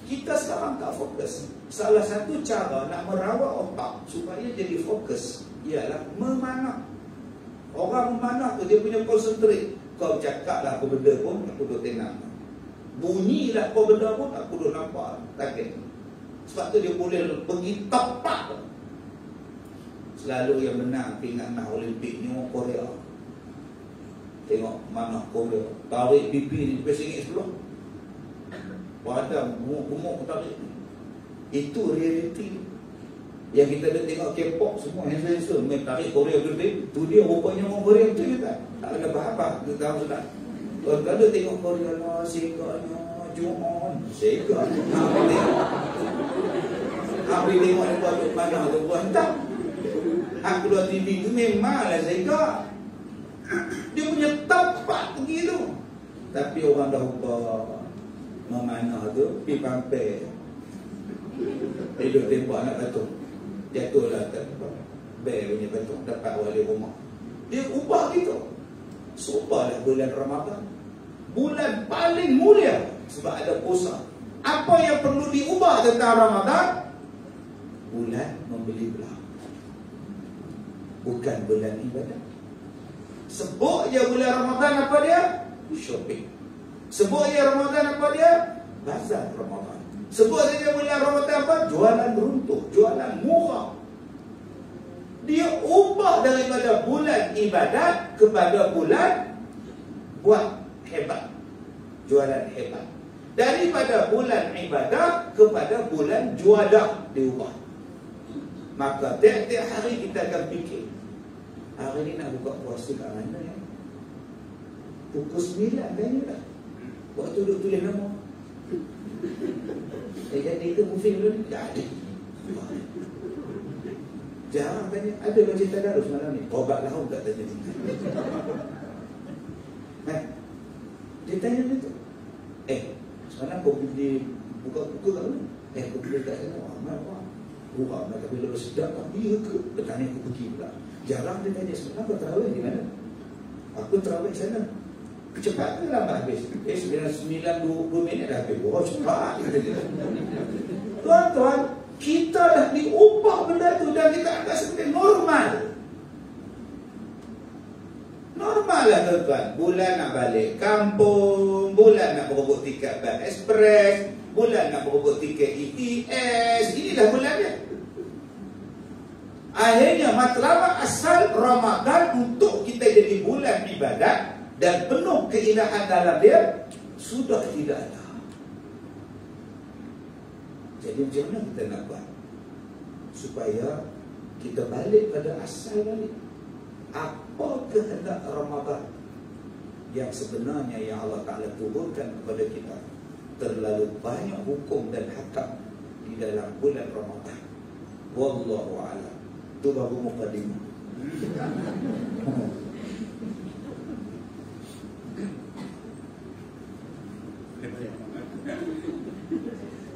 Kita sekarang tak fokus. Salah satu cara nak merawat otak supaya jadi fokus ialah memanah. Orang memanah tu dia punya konsentrate. Kau cakap lah apa benda pun aku duduk tenang. Bunyi lah apa benda pun aku duduk nampak target. Sebab tu dia boleh pergi tepat. Selalu yang menang pingat Olimpik ni orang Korea. Tengok mana Korea tarik pipi ni RM2 sebelum. Padahal gemuk-gemuk tarik. Itu realiti. Yang kita ada tengok K-pop semua handsome main tarik Korea gede. Tu dia rupanya orang Korea betul ke tak? Tak ada apa-apa. Kita tahu sudah. Kalau tengok Korea lah, Seganya, Jumon, Sega. Habis tengok lepas tu mana tu buat tak? Aku keluar TV tu memanglah Sega. Dia punya tepat begitu. Tapi orang dah ubah memanah tu, pergi pampir. Hidup tembak anak batung. Jatuhlah bear punya batung, dapat wali rumah. Dia ubah gitu. Subahlah bulan Ramadan, bulan paling mulia sebab ada puasa. Apa yang perlu diubah tentang Ramadan? Bulan membeli belah, bukan bulan ibadah. Sebut je bulan Ramadan apa dia? Shopping. Sebut je Ramadan apa dia? Bazar Ramadan. Sebut saja bulan Ramadan apa? Jualan runtuh, jualan murah. Dia ubah daripada bulan ibadat kepada bulan buat hebat, jualan hebat. Daripada bulan ibadat kepada bulan juadah diubah. Maka tiap-tiap hari kita akan fikir, hari ni nak buka puasa kat mana ya? Pukul 9 kan dah. Waktu duduk tulis nama. Jadi ke movie dulu ni? Tak ada. Jarang tanya. Ada baca tadarus malam ni? Obat lahum tak tanya. Dia tanya dia tu. Semalam kau pergi buka buku kat mana? Kau pergi kat sana. Amal apa? Nak tapi lepas sedap tak? Iya ke? Bertanya aku pergi pula. Jarang dia tanya. Semalam kau terawih di mana? Aku terawih sana. Cepat ke lambat habis? 9:20 dah habis. Oh cepat. Tuan-tuan, kita dah diubah benda tu dan kita anggap seperti normal. Normal lah tuan-tuan. Bulan nak balik kampung, bulan nak berebut tiket bus express, bulan nak berebut tiket ETS. Inilah bulan dia. Akhirnya matlamat asal Ramadan untuk kita jadi bulan ibadat dan penuh keindahan dalam dia sudah tidak ada. Jadi macam mana kita nak buat supaya kita balik pada asal balik? Apa kehendak Ramadan yang sebenarnya yang Allah Ta'ala turunkan kepada kita? Terlalu banyak hukum dan hakam di dalam bulan Ramadan. Wallahu a'lam. Itu baru mukadimah.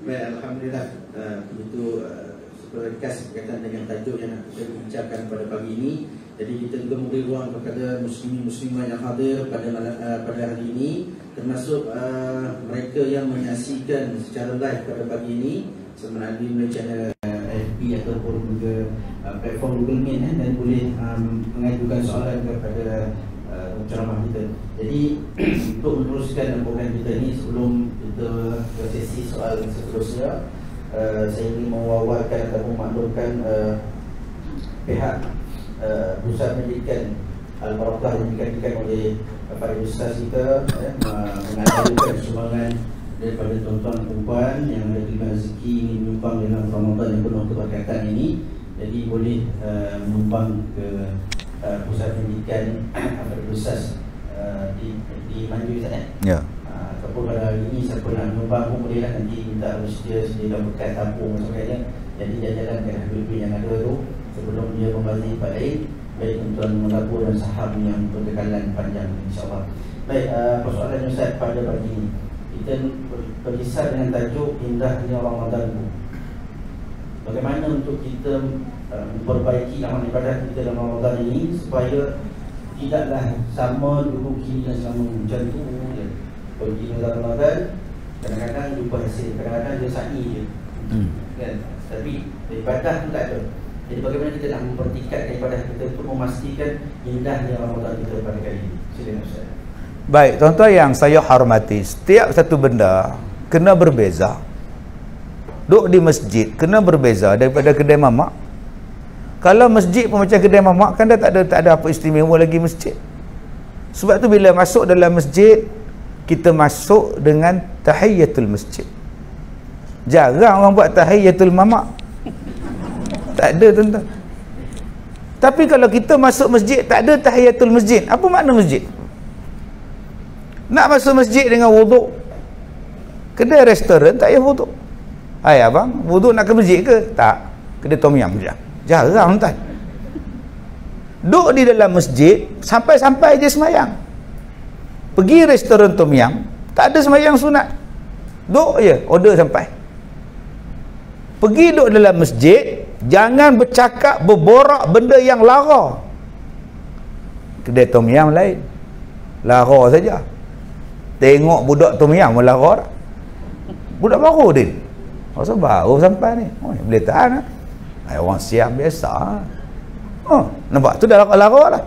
Baik, Alhamdulillah. Itu ringkas berkaitan dengan tajuk yang kita bincangkan pada pagi ini. Jadi kita juga memberi ruang kepada muslimin-muslimah yang hadir pada hari ini, termasuk mereka yang menyaksikan secara live pada pagi ini sama ada melalui channel FB ataupun juga platform Google Meet, dan boleh mengajukan soalan kepada ceramah kita. Jadi untuk meneruskan program kita ini, sebelum kita ke sesi soal seterusnya, saya ingin mewawarkan atau memaklumkan pihak Pusat Pendidikan Al-Barakah yang dikatakan oleh para ustaz kita mengadakan sumbangan daripada tuan-tuan perempuan yang ada terima rezeki ingin menyumbang dalam Ramadan yang penuh keberkatan ini. Jadi boleh menyumbang ke Pusat Pendidikan Al-Barakah Ustaz di Manju sana. Ya. Ataupun pada hari ini siapa nak menyumbang pun boleh lah, nanti minta sedia dalam bekas tampung dan sebagainya. Jadi jalan-jalan lebih yang ada tu sebelum dia membazir tempat lain. Baik tuan-tuan mengaku dan saham yang berkekalan panjang, insyaAllah. Baik, persoalan Ustaz pada pagi ini, kita berkisar dengan tajuk indahnya Ramadan. Bagaimana untuk kita memperbaiki amal ibadat kita dalam Ramadan ini supaya tidaklah sama dulu kini dan selama macam tu je. Pergi dalam Ramadan kadang-kadang jumpa hasil, kadang-kadang dia sa'i je, kan? Tapi ibadah pun tak ada. Jadi bagaimana kita nak mempertingkatkan ibadah kita untuk memastikan indahnya Ramadan kita pada kali ini? Silakan Ustaz. Baik, tuan-tuan yang saya hormati, setiap satu benda kena berbeza. Duduk di masjid kena berbeza daripada kedai mamak. Kalau masjid pun macam kedai mamak, kan dah tak ada apa istimewa lagi masjid. Sebab tu bila masuk dalam masjid, kita masuk dengan tahiyatul masjid. Jarang orang buat tahiyatul mamak. Tak ada, tuan-tuan. Tapi kalau kita masuk masjid tak ada tahiyatul masjid, apa makna masjid? Nak masuk masjid dengan wuduk. Kedai restoran tak payah wuduk. Hai abang, wuduk nak ke masjid ke? Tak. Kedai tom yum je. Jarang, tuan. Duduk di dalam masjid sampai-sampai je semayang. Pergi restoran tom yum, tak ada semayang sunat. Duduk je, order sampai. Pergi duduk dalam masjid, jangan bercakap, berborak benda yang lara. Kedai tom yum lain, lara saja. Tengok budak tom yum lara dah. Budak baru dia. Masa baru sampai ni. Oh, boleh tahan lah. Orang siap biasa. Oh, nampak tu dah lara lah.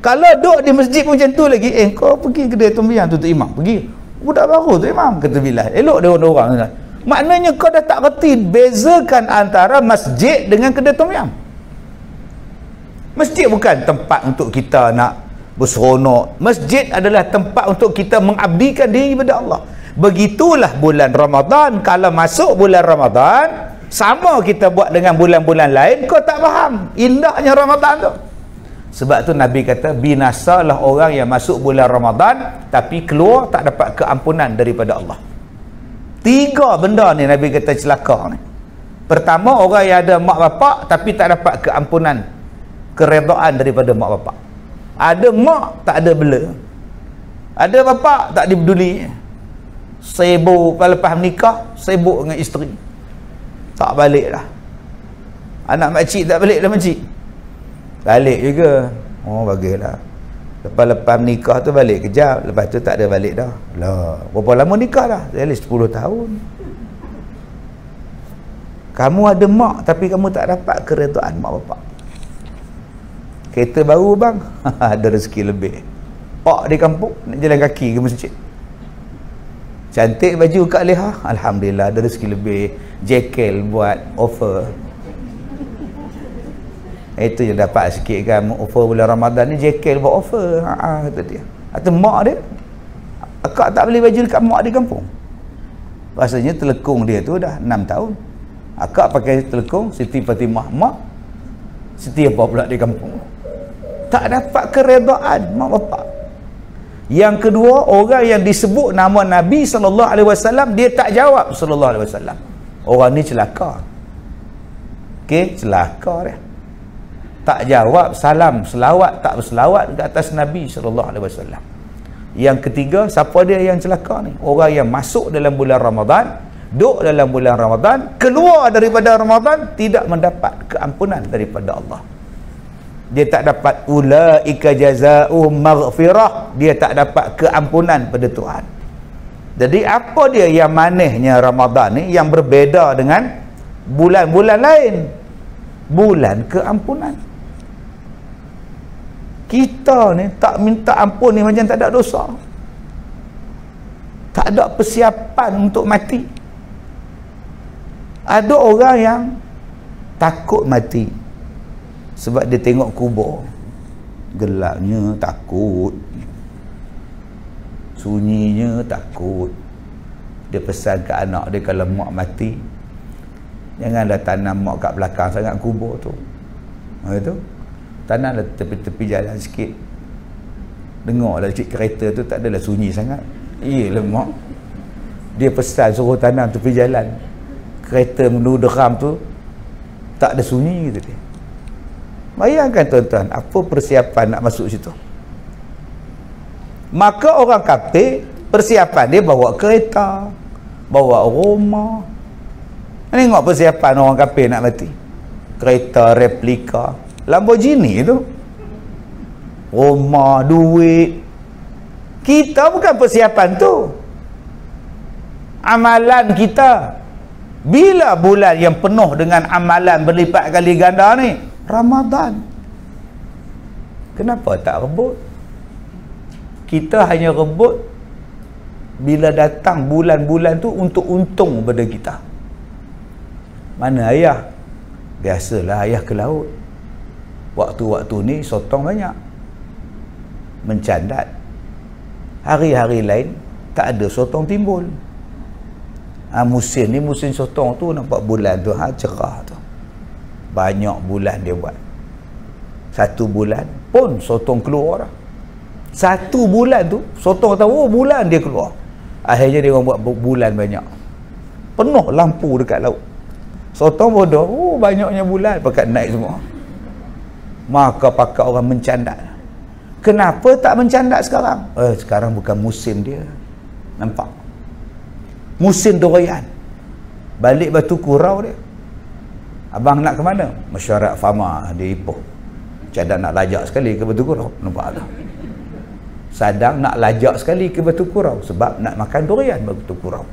Kalau duduk di masjid pun macam tu lagi, kau pergi kedai tom yum tu imam, pergi. Budak baru tu imam, kata Bilal. Elok dia orang-orang. Maknanya kau dah tak reti bezakan antara masjid dengan kedai tom yum. Masjid bukan tempat untuk kita nak berseronok. Masjid adalah tempat untuk kita mengabdikan diri kepada Allah. Begitulah bulan Ramadan. Kalau masuk bulan Ramadan, sama kita buat dengan bulan-bulan lain, kau tak faham indahnya Ramadan tu. Sebab tu Nabi kata, binasalah orang yang masuk bulan Ramadan tapi keluar tak dapat keampunan daripada Allah. 3 benda ni Nabi kata celaka ni. Pertama, orang yang ada mak bapak tapi tak dapat keampunan, keredaan daripada mak bapak. Ada mak tak ada bela, ada bapak tak dipeduli, sibuk lepas menikah, sibuk dengan isteri, tak balik dah. Anak makcik tak balik dah, makcik balik juga. Oh, bagilah. Lepas menikah tu balik kejap, lepas tu tak ada balik dah. Lah, berapa lama nikah dah? At least 10 tahun. Kamu ada mak tapi kamu tak dapat keredaan mak bapak. Kereta baru bang, ada rezeki lebih. Pak di kampung nak jalan kaki ke masjid. Cantik baju Kak Leha, alhamdulillah ada rezeki lebih. Jekel buat offer. Itu je dapat sikit kan offer bulan Ramadan ni, Jekel buat offer. Kata dia. Atau mak dia, akak tak beli baju dekat mak di kampung. Rasanya telekung dia tu dah 6 tahun. Akak pakai telekung Siti Fatimah, mak Siti apa pula di kampung. Tak dapat keredaan mak bapak. Yang kedua, orang yang disebut nama Nabi SAW, dia tak jawab SAW. Orang ni celaka. Okey, celaka dia. Tak jawab salam, selawat tak berselawat ke atas Nabi SAW. Yang ketiga, siapa dia yang celaka ni? Orang yang masuk dalam bulan Ramadan duduk dalam bulan Ramadan, keluar daripada Ramadan tidak mendapat keampunan daripada Allah. Dia tak dapat ulaika jazaa'uhum maghfirah, dia tak dapat keampunan pada Tuhan. Jadi apa dia yang manisnya Ramadan ni yang berbeza dengan bulan-bulan lain? Bulan keampunan. Kita ni tak minta ampun ni macam tak ada dosa. Tak ada persiapan untuk mati. Ada orang yang takut mati sebab dia tengok kubur, gelapnya takut, sunyinya takut. Dia pesan ke anak dia, kalau mak mati janganlah tanam mak kat belakang sangat kubur tu. Itu tanamlah tepi-tepi jalan sikit, dengarlah sikit kereta tu, tak adalah sunyi sangat. Iyalah mak, dia pesan suruh tanam tepi jalan, kereta menuju deram tu tak ada sunyi gitu dia. Bayangkan tuan-tuan, apa persiapan nak masuk situ. Maka orang kafir, persiapan dia bawa kereta, bawa rumah. Tengok persiapan orang kafir nak mati. Kereta replika, Lamborghini tu, rumah, duit. Kita bukan persiapan tu. Amalan kita. Bila bulan yang penuh dengan amalan berlipat kali ganda ni? Ramadan. Kenapa tak rebut? Kita hanya rebut bila datang bulan-bulan tu untuk untung pada kita. Mana ayah? Biasalah ayah ke laut. Waktu-waktu ni sotong banyak, mencandat. Hari-hari lain tak ada sotong timbul. Musim ni musim sotong tu, nampak bulan tu cerah tu. Banyak bulan dia buat. Satu bulan pun sotong keluar dah. Satu bulan tu sotong tahu bulan dia keluar. Akhirnya dia orang buat bulan banyak, penuh lampu dekat laut. Sotong bodoh, banyaknya bulan, pakat naik semua. Maka pakat orang mencandat. Kenapa tak mencandat sekarang? Sekarang bukan musim dia. Nampak? Musim durian. Balik Batu Kurau dia. Abang nak ke mana? Mesyuarat Fama di Ipoh. Cadang nak lajak sekali ke Batu Kurau. Nampak tak? Sadang nak lajak sekali ke Batu Kurau sebab nak makan durian Batu Kurau.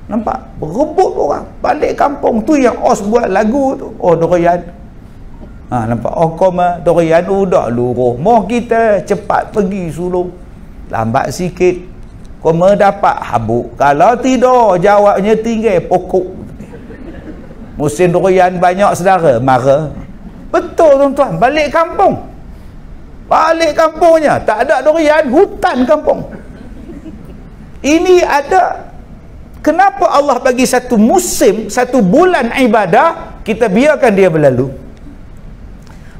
Nampak? Berebut orang. Balik kampung tu yang Os buat lagu tu. Oh, durian. Nampak? Oh, koma durian udah luruh. Moh kita cepat pergi sulung. Lambat sikit. Koma dapat habuk. Kalau tidak, jawabnya tinggal pokok. Musim durian banyak saudara, marah. Betul tuan-tuan, balik kampung. Balik kampungnya, tak ada durian, hutan kampung. Ini ada. Kenapa Allah bagi satu musim, satu bulan ibadah, kita biarkan dia berlalu?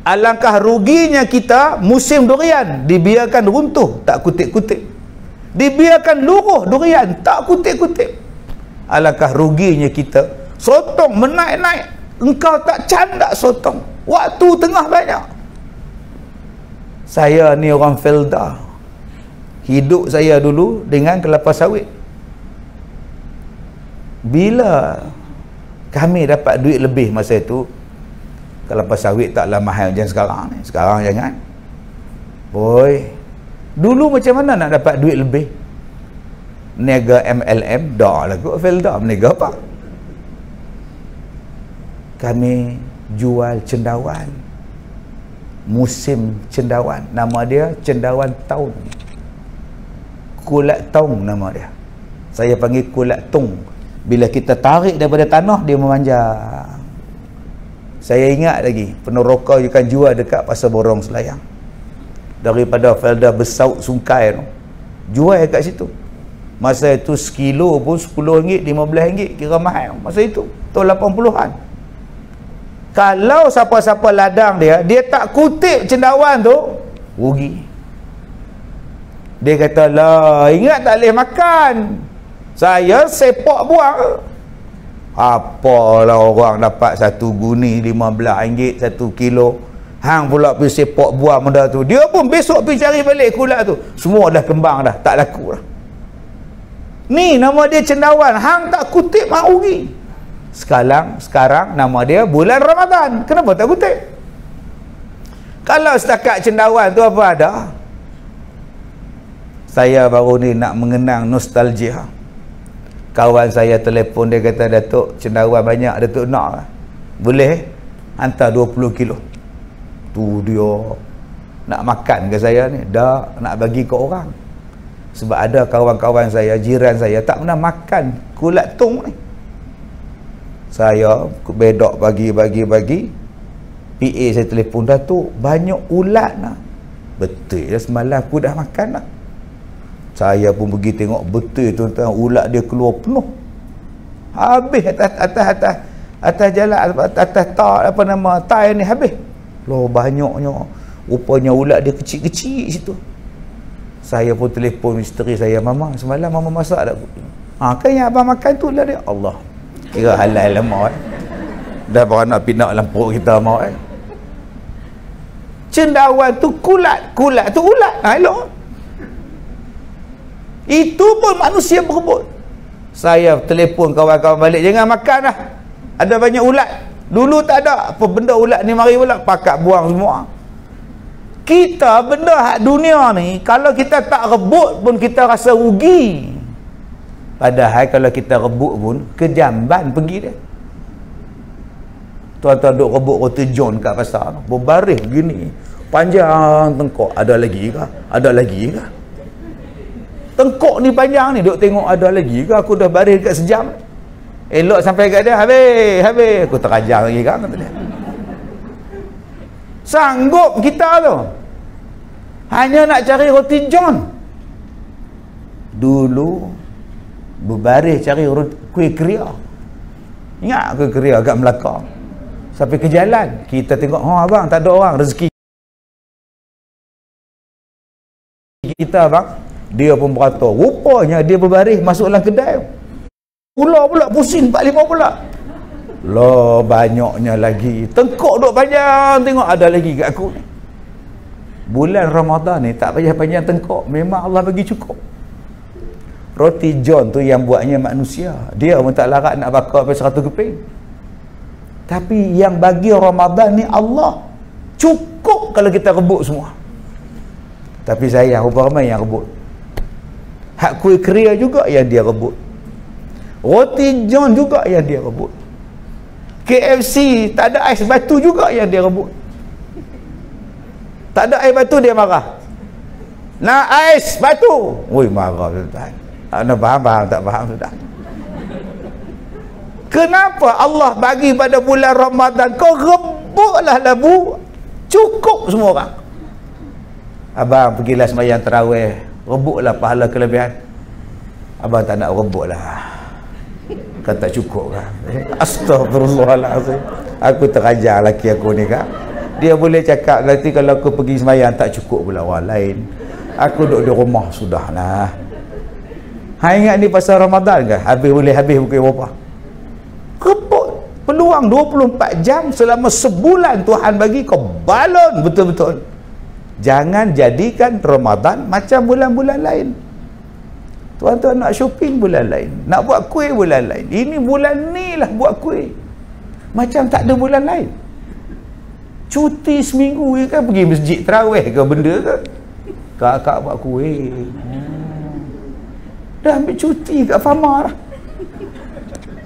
Alangkah ruginya kita musim durian, dibiarkan runtuh, tak kutip-kutip. Dibiarkan luruh durian, tak kutip-kutip. Alangkah ruginya kita. Sotong menaik-naik, engkau tak candak sotong, waktu tengah banyak. Saya ni orang Felda, hidup saya dulu dengan kelapa sawit. Bila kami dapat duit lebih masa itu, kelapa sawit taklah mahal macam sekarang ni. Sekarang jangan. Boy, dulu macam mana nak dapat duit lebih? Niaga MLM, dah lah kot Felda, meniaga apa? Kami jual cendawan, musim cendawan, nama dia cendawan tahun, kulat tong nama dia. Saya panggil kulat tong. Bila kita tarik daripada tanah, dia memanjang. Saya ingat lagi, peneroka juga jual dekat Pasar Borong Selayang. Daripada Felda Besaut Sungkai tu, jual kat situ. Masa itu sekilo pun RM10, RM15, kira mahal masa itu, tahun 80-an. Kalau siapa-siapa ladang dia tak kutip cendawan tu, rugi. Dia kata, lah, ingat tak boleh makan. Saya sepak buang. Apalah orang dapat satu guni RM15 1 kilo. Hang pula pergi sepak buang benda tu. Dia pun besok pergi cari balik kulat tu. Semua dah kembang dah, tak laku dah. Ni nama dia cendawan, hang tak kutip mak rugi. Sekarang nama dia bulan Ramadan, kenapa tak kutip? Kalau setakat cendawan tu apa ada? Saya baru ni nak mengenang nostalgia. Kawan saya telefon, dia kata, Datuk, cendawan banyak, Datuk nak boleh hantar 20 kilo. Tu dia nak makan ke saya ni? Dah nak bagi ke orang. Sebab ada kawan-kawan saya, jiran saya tak pernah makan kulat tung ni. Saya bedok bagi. PA saya telefon, Datuk, banyak ulat lah. Betul lah, semalam aku dah makan lah. Saya pun pergi tengok, betul tuan-tuan, ulat dia keluar penuh. Habis atas jalan, atas apa nama, tai ni habis. Loh, banyaknya. Rupanya ulat dia kecil-kecil situ. Saya pun telefon isteri saya, Mama, semalam Mama masak tak? Kan yang abang makan tu lah dia. Allah, kira halal lah mak. Dah beranak pinak lampuk kita mak. Cendawan tu kulat tu ulat. Elok. Itu pun manusia berebut. Saya telefon kawan-kawan balik, jangan makan dah, ada banyak ulat. Dulu tak ada apa benda ulat ni, mari ulat pakat buang semua. Kita benda hak dunia ni, kalau kita tak rebut pun kita rasa rugi. Padahal kalau kita rebut pun ke Jamban pergi dia. Tuan-tuan duk rebut roti john kat pasar, berbaris begini, panjang tengkok, ada lagi ke? Ada lagi ke? Tengkok ni panjang ni, duk tengok ada lagi ke? Aku dah baris dekat sejam. Elok sampai kat dia, habis. Aku terajar lagi kan, kata dia. Sanggup kita tu hanya nak cari roti john. Dulu berbaris cari kuih keria. Ingat kuih keria kat Melaka. Sampai ke jalan, kita tengok, abang tak ada orang, rezeki kita abang. Dia pun beratur, rupanya dia berbaris masuk dalam kedai. Pula pusing 4-5 pula. Loh, banyaknya lagi. Tengkok duk panjang, tengok ada lagi kat aku ni. Bulan Ramadan ni tak payah panjang tengkok, memang Allah bagi cukup. Roti john tu yang buatnya manusia, dia pun tak larat nak bakar sampai 100 keping. Tapi yang bagi Ramadan ni Allah, cukup kalau kita rebut semua. Tapi sayang, berapa ramai yang rebut. Hak kuih keria juga yang dia rebut, roti john juga yang dia rebut, KFC tak ada ais batu juga yang dia rebut. Tak ada ais batu dia marah, nak ais batu, woi marah tuan. Anda faham tak faham sudah. Kenapa Allah bagi pada bulan Ramadan? Kau rebutlah labu, cukup semua orang. Abang pergilah sembahyang tarawih, rebutlah pahala kelebihan. Abang tak nak rebutlah, kan tak cukup kan. Astagfirullahalazim. Aku terajar laki aku ni kan, dia boleh cakap nanti kalau aku pergi sembahyang tak cukup pula orang lain, aku duduk di rumah sudahlah. Ingat ni pasal Ramadan ke? Boleh habis pukul berapa? Rebut peluang 24 jam selama sebulan Tuhan bagi kau, balon betul-betul. Jangan jadikan Ramadan macam bulan-bulan lain. Tuan-tuan nak shopping bulan lain, nak buat kuih bulan lain. Ini bulan ni lah buat kuih, macam tak ada bulan lain. Cuti seminggu kan, pergi masjid tarawih ke benda ke, kakak buat kuih. Dah ambil cuti kat Fama lah.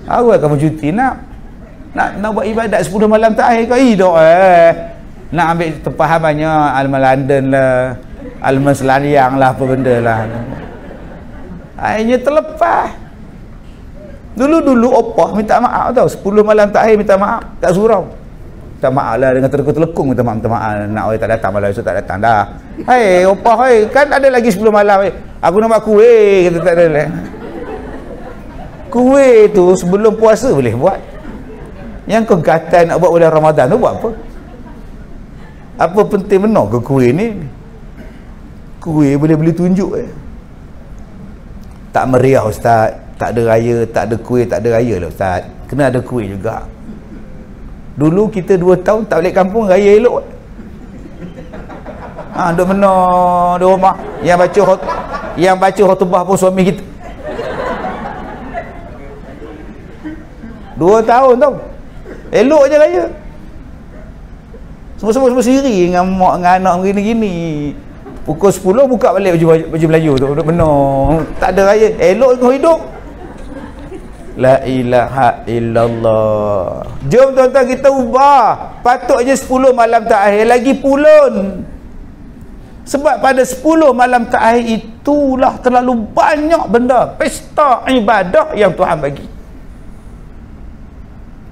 Awal kamu cuti nak buat ibadat 10 malam terakhir ke? Nak ambil tempahan banyak, Alman London lah, Alman Selaniang lah, apa benda lah. Akhirnya terlepas. Dulu opah minta maaf tau, 10 malam terakhir minta maaf, tak surau. Minta maaf lah dengan terkut-telekung, minta maaf. Nak tak datang malam esok, tak datang dah. Opah, kan ada lagi 10 malam. Aku nak buat kuih, kata tak ada lah. Kuih tu sebelum puasa boleh buat. Yang kau gatal nak buat bulan Ramadan tu buat apa? Apa penting benar ke kuih ni? Kuih boleh beli tunjuk tak meriah ustaz, tak ada raya, tak ada kuih, tak ada raya lah ustaz. Kena ada kuih juga. Dulu kita 2 tahun tak balik kampung, raya elok. Duk menor di rumah, yang baca khutbah pun suami kita. 2 tahun tau. Elok je raya. Semua sendiri dengan mak dengan anak gini-gini. Pukul 10 buka balik baju Melayu tu. Benar. Tak ada raya. Elok kau hidup. La ilaha illallah. Jom tuan-tuan kita ubah. Patutnya 10 malam terakhir lagi pulun. Sebab pada 10 malam terakhir itulah terlalu banyak benda pesta ibadah yang Tuhan bagi.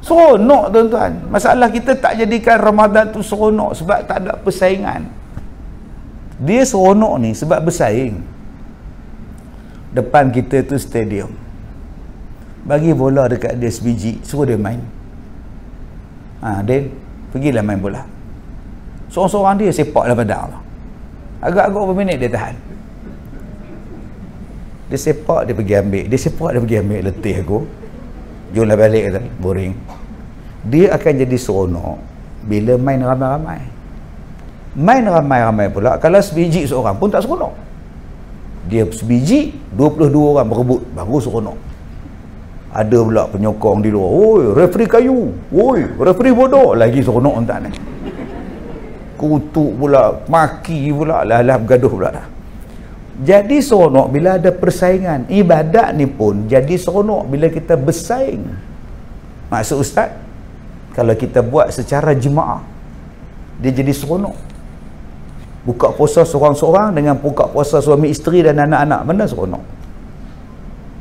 Seronok tuan-tuan. Masalah kita tak jadikan Ramadan tu seronok sebab tak ada persaingan. Dia seronok ni sebab bersaing. Depan kita tu stadium. Bagi bola dekat dia sebiji, suruh dia main. Din, pergilah main bola. Seorang-seorang dia sepak dalam padang tu. Agak-agak berapa minit dia tahan. Dia sepak, dia pergi ambil. Dia sepak, dia pergi ambil. Letih aku. Jomlah balik kata, boring. Dia akan jadi seronok bila main ramai-ramai. Main ramai-ramai pula, kalau sebiji seorang pun tak seronok. Dia sebiji, 22 orang berebut, baru seronok. Ada pula penyokong di luar, oi, referi kayu, oi, referi bodoh, lagi seronok entah ni. Kutuk pula, maki pula, lah bergaduh pula dah. Jadi seronok bila ada persaingan. Ibadat ni pun jadi seronok bila kita bersaing. Maksud ustaz, kalau kita buat secara jemaah, dia jadi seronok. Buka puasa seorang-seorang dengan buka puasa suami isteri dan anak-anak, mana seronok?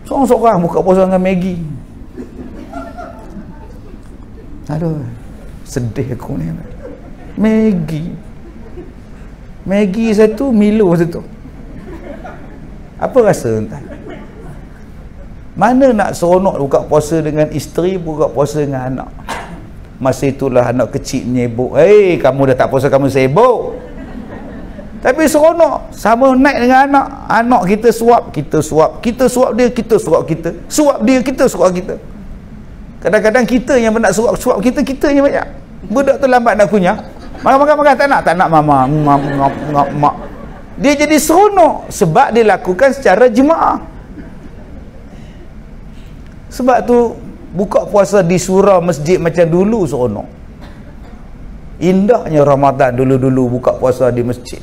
Seorang-seorang buka puasa dengan Maggi. Aduh, sedih aku ni. Maggi satu, Milo satu. Apa rasa entah? Mana nak seronok buka puasa dengan isteri, buka puasa dengan anak? Masa itulah anak kecil menyebuk, kamu dah tak puasa, kamu sibuk. Tapi seronok sama naik dengan anak. Anak kita suap, kita suap. Kita suap dia, kita suap kita. Suap dia, kita suap kita. Kadang-kadang kita yang nak suap kita yang banyak. Budak tu lambat nak kunyah. Makan, tak nak mama. Mak. Dia jadi seronok sebab dia lakukan secara jemaah. Sebab tu buka puasa di surau masjid macam dulu seronok. Indahnya Ramadan dulu-dulu buka puasa di masjid.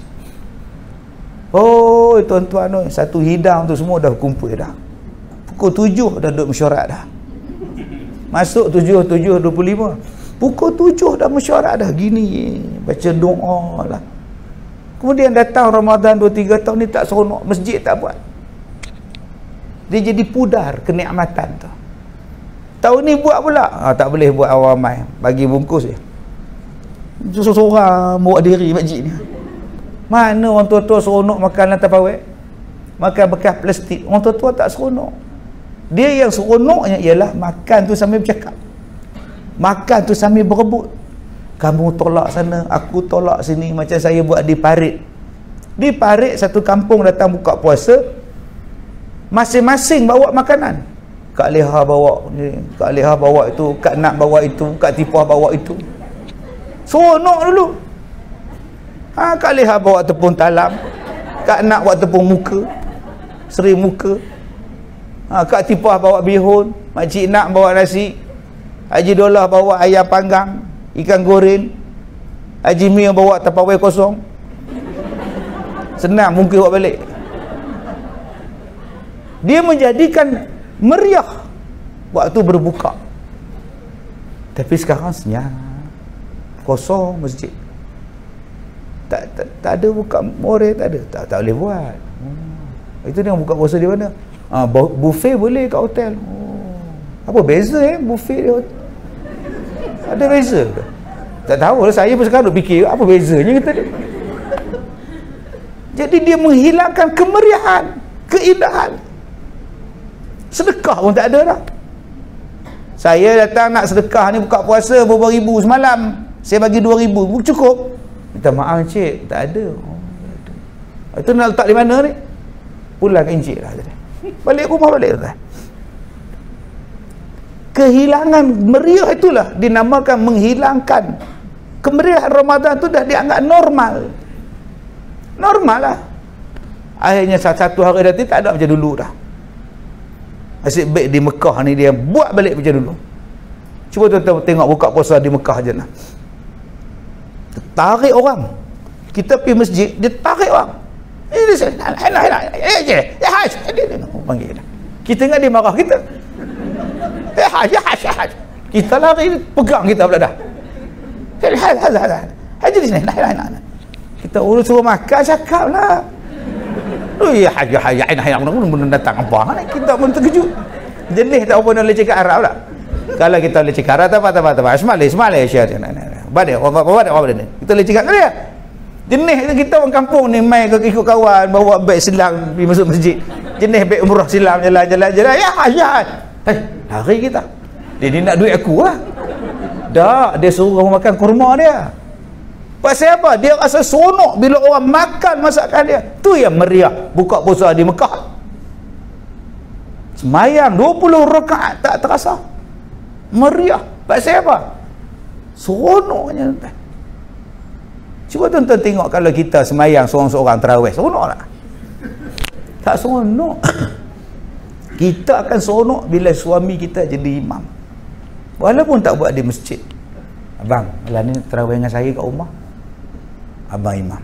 Oh tuan-tuan, satu hidang tu semua dah kumpul dah. Pukul 7 dah duduk mesyuarat dah. Masuk 7:25. Pukul 7 dah mesyuarat dah gini, baca doa lah. Kemudian datang Ramadan 2-3 tahun ni tak seronok, masjid tak buat. Dia jadi pudar kenikmatan tu. Tahun ni buat pula, tak boleh buat awal-awal, bagi bungkus je. Seorang bawa diri masjid ni. Mana orang tua-tua seronok makan lantai pawai, makan bekas plastik. Orang tua-tua tak seronok. Dia yang seronoknya ialah makan tu sambil bercakap, makan tu sambil berebut. Kamu tolak sana, aku tolak sini. Macam saya buat di Parit. Di Parit satu kampung datang buka puasa, masing-masing bawa makanan. Kak Leha bawa ni, Kak Leha bawa itu, Kak Nak bawa itu, Kak Tipah bawa itu. Seronok dulu. Kak Leha bawa tepung talam, Kak Nak bawa tepung muka, seri muka. Kak Tipah bawa bihun, Makcik Nak bawa nasi, Haji Dolah bawa ayam panggang, ikan goreng, Haji Mia bawa tapawai kosong. Senang mungkin bawa balik. Dia menjadikan meriah waktu berbuka. Tapi sekarang senyap, kosong masjid. Tak ada buka more, tak ada. Tak boleh buat. Itu dia buka puasa di mana? Buffet boleh kat hotel. Apa beza buffet di hotel? Ada beza ke? Tak tahu lah, saya pun sekarang fikir apa bezanya kata dia. Jadi dia menghilangkan kemeriahan, keindahan. Sedekah pun tak ada dah. Saya datang nak sedekah ni buka puasa berapa ribu semalam, saya bagi 2,000, cukup? Minta maaf encik, tak ada. Itu nak letak di mana ni? Pulang ke encik lah. Balik rumah balik dah. Kehilangan meriah itulah dinamakan menghilangkan kemeriahan. Ramadan tu dah dianggap normal. Normal lah. Akhirnya satu hari nanti tak ada macam dulu dah. Nasib baik di Mekah ni dia buat balik macam dulu. Cuba tuan-tuan tengok buka puasa di Mekah je lah. Tarik orang. Kita pergi masjid, dia tarik orang. Panggil. Kita ingat dia marah kita. Kita lari, pegang kita pula dah. Haji di sini. Kita urus suruh makan, cakap lah. Ya haji datang apa? Kita pun terkejut. Jenis tak apa nak boleh cakap Arab lah. Kalau kita boleh cakap Arab, apa. Ismail. Badik. Kita boleh cakap dia. Jenis kita orang kampung ni main ikut kawan, bawa beg silam pergi masuk masjid. Jenis beg umrah silam jalan. Ya. Lari kita. Dia nak duit aku lah. Tak, dia suruh orang makan kurma dia. Pasal apa? Dia rasa seronok bila orang makan masakan dia. Tu yang meriah buka puasa di Mekah. Semayang 20 rakaat tak terasa. Meriah. Pasal apa? Seronoknya. Cuba tuan-tuan tengok kalau kita semayang seorang-seorang tarawih, seronok tak? Tak seronok. Kita akan seronok bila suami kita jadi imam. Walaupun tak buat di masjid. Abang, malam ni tarawih dengan saya kat rumah. Abang imam.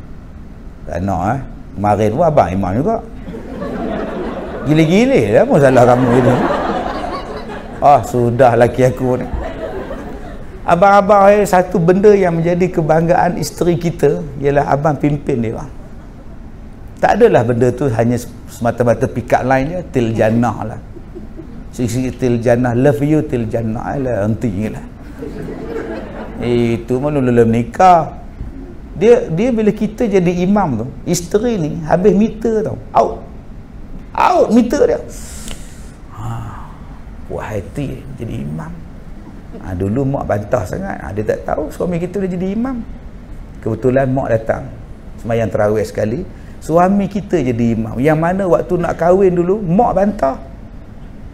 Tak nak Kemarin pun abang imam juga. Gila-gila lah apa salah kamu ini. Sudah laki aku ni. Abang-abang satu benda yang menjadi kebanggaan isteri kita ialah abang pimpin dia. Tak adalah benda tu hanya semata-mata pick up line je, til jannah lah. Sisi til jannah, love you til jannah lah, henti lah. Itu malu belum nikah. Dia bila kita jadi imam tu, isteri ni habis meter tau. Out meter dia. Puas hati jadi imam. Dulu mak bantah sangat. Dia tak tahu suami kita dah jadi imam. Kebetulan mak datang sembahyang tarawih sekali, suami kita jadi imam. Yang mana waktu nak kahwin dulu mak bantah.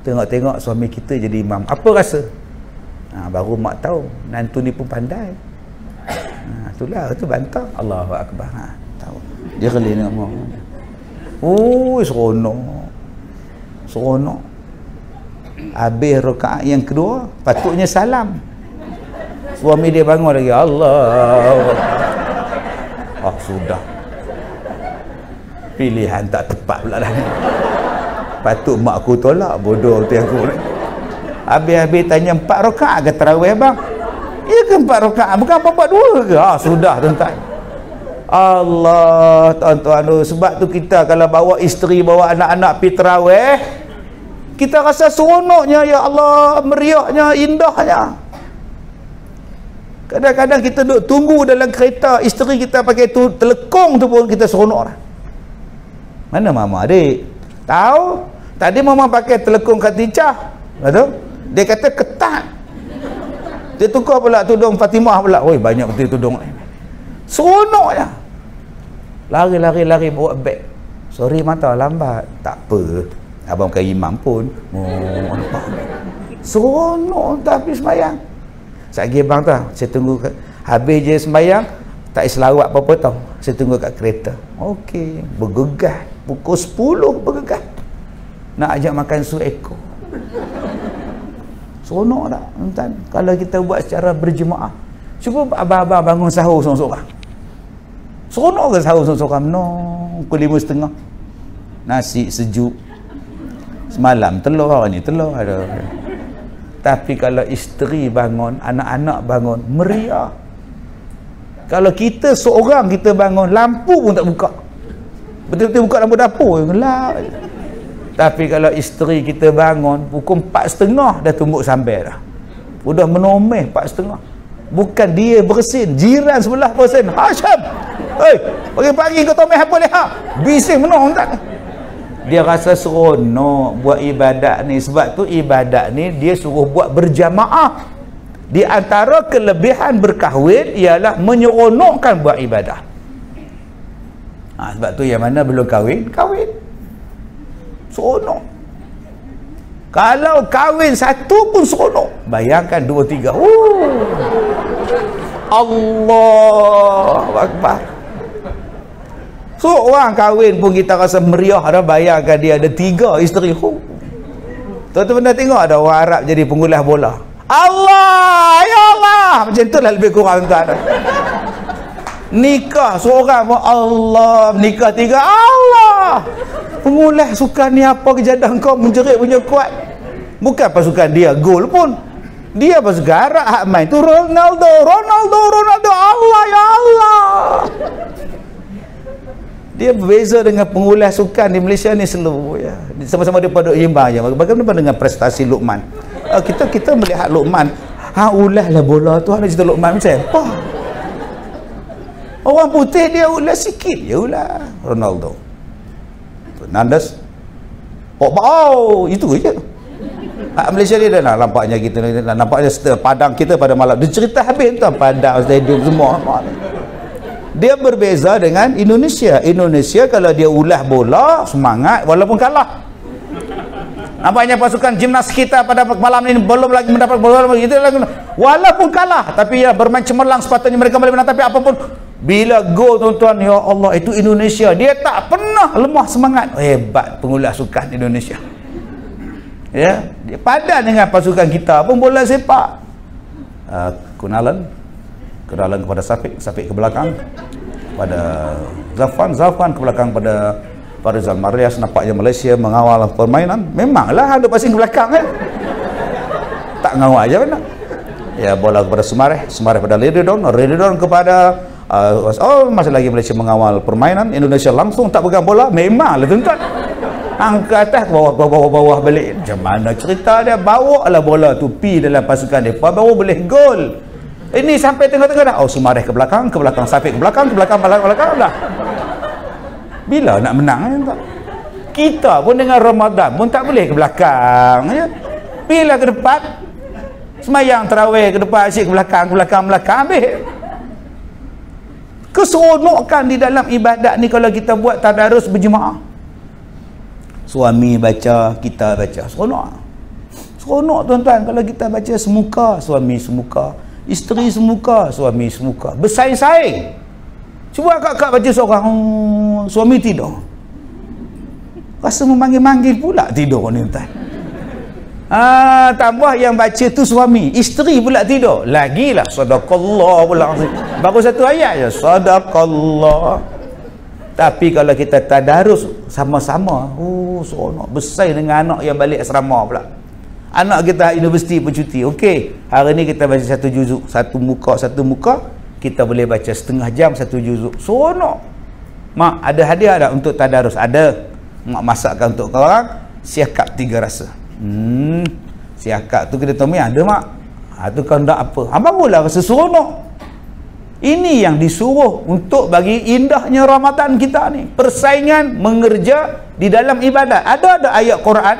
Tengok-tengok suami kita jadi imam. Apa rasa? Baru mak tahu nantu ni pun pandai. Itulah tu bantah. Allahu akbar. Tahu. Dia geli nak mak. Seronok. Habis rakaat yang kedua patutnya salam, suami dia bangun lagi, Allah. Sudah pilihan tak tepat pula dah. Patut mak aku tolak, bodoh tu aku ni. Habis tanya 4 rakaat ke tarawih bang? Ya ke 4 rakaat, bukan apa-apa 2 ke? Sudah tuan-tuan. Allah, tuan-tuan, sebab tu kita kalau bawa isteri, bawa anak-anak pergi tarawih, kita rasa seronoknya, ya Allah, meriahnya, indahnya. Kadang-kadang kita duduk tunggu dalam kereta, isteri kita pakai tu telekong tu pun kita seronok lah. Mana mama adik? Tahu? Tadi mama pakai telekong Khadijah. Betul? Dia kata ketat. Dia tukar pula tudung Fatimah pula. Oi, banyak betul tudung ni. Seronoknya. Lari bawa beg. Sorry mata lambat. Tak apa. Abang bukan imam pun. Nampak. Seronok tapi sembahyang. Sekejap bang tu, saya tunggu habis je sembahyang, tak selawat apa-apa tau. Saya tunggu kat kereta. Okey, bergegas. Pukul 10 bergegas. Nak ajak makan suekor. Seronok tak, tuan? Kalau kita buat secara berjemaah. Cuba abang-abang bangun sahur seorang-seorang. Seronok ke sahur seorang-seorang? No, pukul 5.30. Nasi sejuk. Semalam telur, hari ni telur ada. Tapi kalau isteri bangun, anak-anak bangun, meriah. Kalau kita seorang kita bangun, lampu pun tak buka. Betul-betul buka lampu dapur, gelap. Tapi kalau isteri kita bangun, pukul 4.30 dah tumbuk sampai dah. Sudah menomeh 4.30. Bukan dia bersin, jiran sebelah bersin. Hasham! Hei, pagi-pagi kau tomeh apa leha? Bising menong tak? Dia rasa seronok buat ibadat ni. Sebab tu ibadat ni dia suruh buat berjamaah. Di antara kelebihan berkahwin ialah menyeronokkan buat ibadah. Sebab tu yang mana belum kahwin, seronok. Kalau kahwin satu pun seronok. Bayangkan 2, 3. Allahu Akbar. So orang kahwin pun kita rasa meriah dah, bayangkan dia ada 3 isteri. Tuan-tuan pernah tengok ada orang Arab jadi pengulas bola? Allah, ya Allah, macam tu lah lebih kurang tuan. Nikah seorang pun Allah, nikah tiga Allah. Pengulas sukan ni apa kejadah kau menjerit punya kuat. Bukan pasukan dia gol pun. Dia pasukan Arab hak main tu Ronaldo, Allah ya Allah. Dia berbeza dengan pengulas sukan di Malaysia ni selalu ya. Sama-sama dia pada imbang je. Bagaimana dengan prestasi Luqman? Kita melihat Luqman, ulas lah bola tu, ada cerita Luqman macam apa? Orang putih dia ulas sikit je ulas. Ronaldo, Fernandes, itu je. Malaysia ni dah nampaknya kita nampaknya padang kita pada malam. Dia cerita habis tu padang stadium semua. Dia berbeza dengan Indonesia. Indonesia kalau dia ulas bola semangat walaupun kalah. Nampaknya pasukan gimnas kita pada malam ini belum lagi mendapat bola itu walaupun kalah, tapi ya bermain cemerlang, sepatutnya mereka boleh menang. Tapi apapun bila gol tuan-tuan, ya Allah, itu Indonesia, dia tak pernah lemah semangat. Hebat pengulas sukan Indonesia ya. Dia padan dengan pasukan kita pun bola sepak. Kunalan kepada Safiq ke belakang pada Zafan ke belakang pada Farizal Marias. Nampaknya Malaysia mengawal permainan. Memanglah ada passing ke belakang kan. Tak ngawal aja kan. Ya, bola kepada Sumareh pada Ridwan kepada masih lagi Malaysia mengawal permainan. Indonesia langsung tak pegang bola. Memanglah tuan-tuan. Angkat atas ke bawah balik. Macam mana cerita dia? Bawa lah bola tu pi dalam pasukan dia, baru boleh gol. Ini sampai tengah-tengah dah. Sumareh ke belakang, Safiq ke belakang dah. Bila nak menang ya? Kita pun dengan Ramadan pun tak boleh ke belakang ya. Bila ke depan, semayang tarawih ke depan, asyik ke belakang habis. Keseronokan di dalam ibadat ni kalau kita buat tadarus berjemaah. Suami baca, kita baca, seronok tuan-tuan. Kalau kita baca semuka, suami semuka, isteri semuka, suami semuka, bersaing-saing. Cuba kakak baca seorang, suami tidur, rasa memanggil-manggil pula tidur ni tuan. Tambah yang baca tu suami, isteri pula tidur, lagilah sadaqallah pula. Baru satu ayat je, sadaqallah. Tapi kalau kita tadarus sama-sama, seronok, bersaing dengan anak yang balik asrama pula. Anak kita universiti pencuti, okey, hari ni kita baca satu juzuk, satu muka, kita boleh baca setengah jam satu juzuk, seronok. Mak ada hadiah tak untuk tadarus? Ada. Mak masakkan untuk kau orang siakap 3 rasa. Siakap tu kita tahu ada mak. Tu kau nak apa? Barulah rasa seronok. Ini yang disuruh untuk bagi indahnya Ramadan kita ni. Persaingan mengerja di dalam ibadat. Ada ayat Quran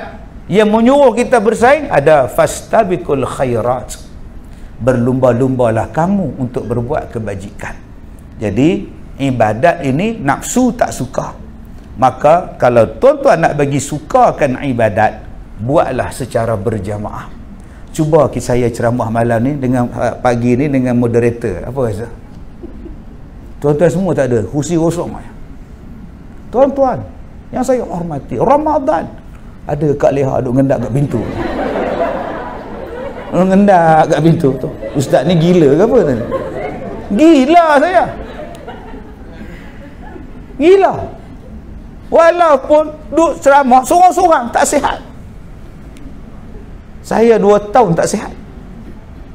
yang menyuruh kita bersaing. Ada fastabiqul khairat, berlumba-lumbalah kamu untuk berbuat kebajikan. Jadi ibadat ini nafsu tak suka. Maka kalau tuan-tuan nak bagi sukakan ibadat, buatlah secara berjamaah. Cuba saya ceramah malam ni dengan pagi ni dengan moderator. Apa rasa? Tuan-tuan semua tak ada, kursi kosong. Tuan-tuan yang saya hormati, Ramadan ada Kak Leha duk ngendak kat pintu. Ngendak kat pintu tu. Ustaz ni gila ke apa tadi? Gila saya. Gila. Walaupun duk ceramah seorang-seorang tak sihat. Saya 2 tahun tak sihat.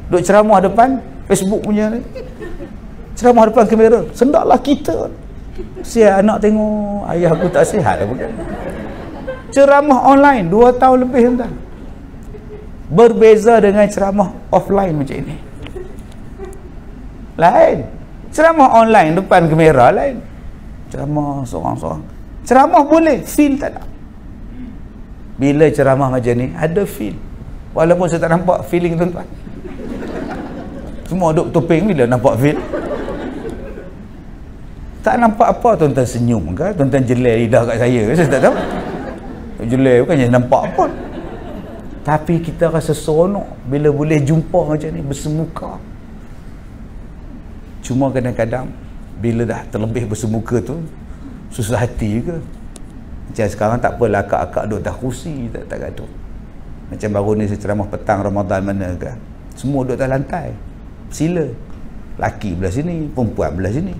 Duk ceramah depan Facebook punya ni. Ceramah depan kamera. Sendaklah kita. Siap anak tengok ayah aku tak sihat apa kan. Ceramah online 2 tahun lebih tuan. Berbeza dengan ceramah offline macam ini. Lain. Ceramah online depan kamera lain. Ceramah seorang-seorang. Ceramah boleh, feel tak ada. Bila ceramah macam ni ada feel. Walaupun saya tak nampak feeling tuan-tuan. Semua duk topeng bila nampak feel. Tak nampak apa tuan-tuan senyum ke? Tuan-tuan jelai lidah kat saya ke? Saya tak tahu. Jelai bukannya nampak pun. Tapi kita rasa seronok bila boleh jumpa macam ni, bersemuka. Cuma kadang-kadang bila dah terlebih bersemuka tu susah hati ke. Macam sekarang tak apalah, akak-akak duduk atas kursi tak gaduh. Macam baru ni saya ceramah petang Ramadan mana ke, semua duduk atas lantai sila, laki belah sini, perempuan belah sini.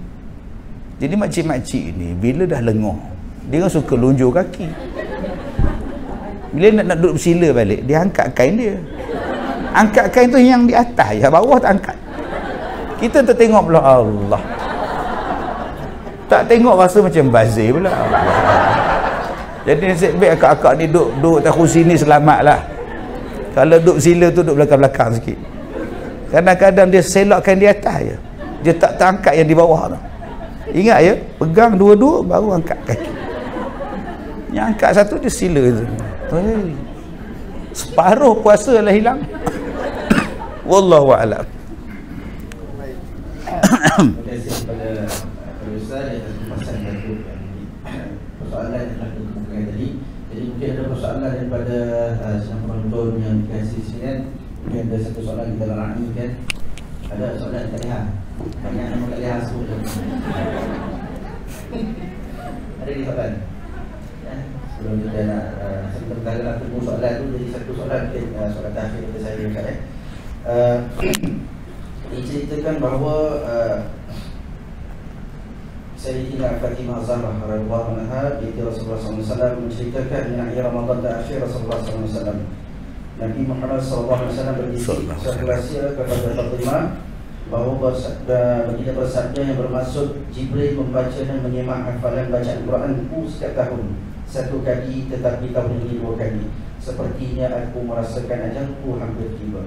Jadi makcik-makcik ni bila dah lengah, dia kan suka lunjur kaki. Bila nak duduk bersila balik, dia angkat kain dia. Angkat kain tu yang di atas, yang bawah tak angkat. Kita tertengok pula, Allah. Tak tengok rasa macam bazir pula. Jadi nasib baik akak-akak ni duduk atas kursi ni selamatlah. Kalau duduk bersila tu duduk belakang-belakang sikit. Kadang-kadang dia selokkan di atas je. Dia tak terangkat yang di bawah tu. Ingat ya, pegang dua-dua baru angkat kaki. Yang angkat satu dia sila tu. Separuh puasa lah hilang. Wallahu a'lam. Terima kasih kepada Ustaz atas persoalan yang telah dikemukakan tadi. Jadi mungkin ada persoalan daripada sedang penonton yang dikasih sini. Mungkin ada satu soalan kita lalui kan. Ada soalan tak lihat. Banyak nama tak lihat sebut. Ada di soalan. Sebelum kita nak sebentar nak tunggu soalan tu, jadi satu soalan mungkin soalan terakhir kepada saya Ustaz. Diceritakan bahawa Sayyidina Fatimah Zahra radhiyallahu anha binti Rasulullah SAW menceritakan mengenai Ramadan terakhir Rasulullah SAW. Nabi Muhammad SAW bersirkulasi kepada Fatimah bahawa baginda bersabda yang bermaksud Jibril membaca dan menyimak hafalan bacaan Quran-ku setiap tahun, satu kali tetapi tahun ini 2 kali. Sepertinya aku merasakan ajalku hampir tiba.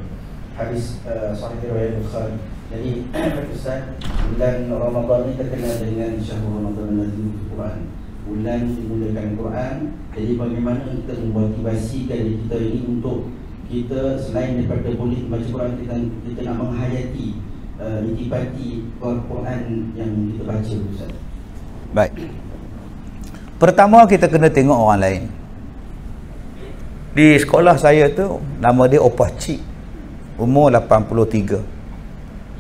Hadis sahih riwayat Bukhari. Jadi Ustaz, bulan Ramadan ini terkenal dengan syahrul Ramadan al-Azim Quran. Bulan dimulakan Quran. Jadi bagaimana kita memotivasikan diri kita ini untuk kita selain daripada boleh membaca Quran, kita nak menghayati intipati Quran yang kita baca Ustaz. Baik. Pertama kita kena tengok orang lain. Di sekolah saya tu nama dia Opah Cik, umur 83.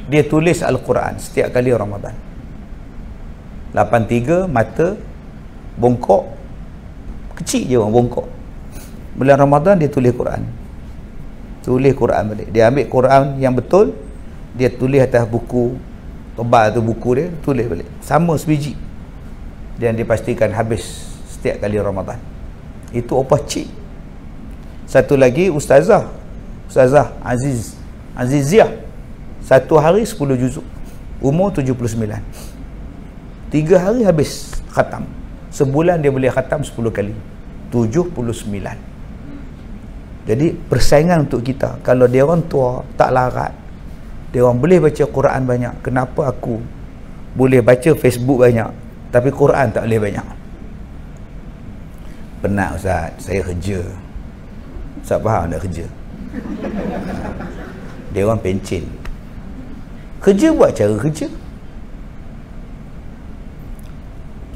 Dia tulis Al-Quran setiap kali Ramadan. 83, mata bongkok, kecil je orang bongkok. Bulan Ramadan dia tulis Quran. Tulis Quran balik. Dia ambil Quran yang betul, dia tulis atas buku tebal tu, buku dia tulis balik. Sama sebiji. Dan dia pastikan habis setiap kali Ramadan. Itu Opah Cik. Satu lagi Ustazah Aziziah. Satu hari 10 juzuk, umur 79. 3 hari habis khatam. Sebulan dia boleh khatam 10 kali, 79. Jadi persaingan untuk kita. Kalau dia orang tua tak larat, dia orang boleh baca Quran banyak, kenapa aku boleh baca Facebook banyak tapi Quran tak boleh banyak? Penat Ustaz, saya kerja. Ustaz faham tak kerja? Dia orang pencen. Kerja buat cara kerja.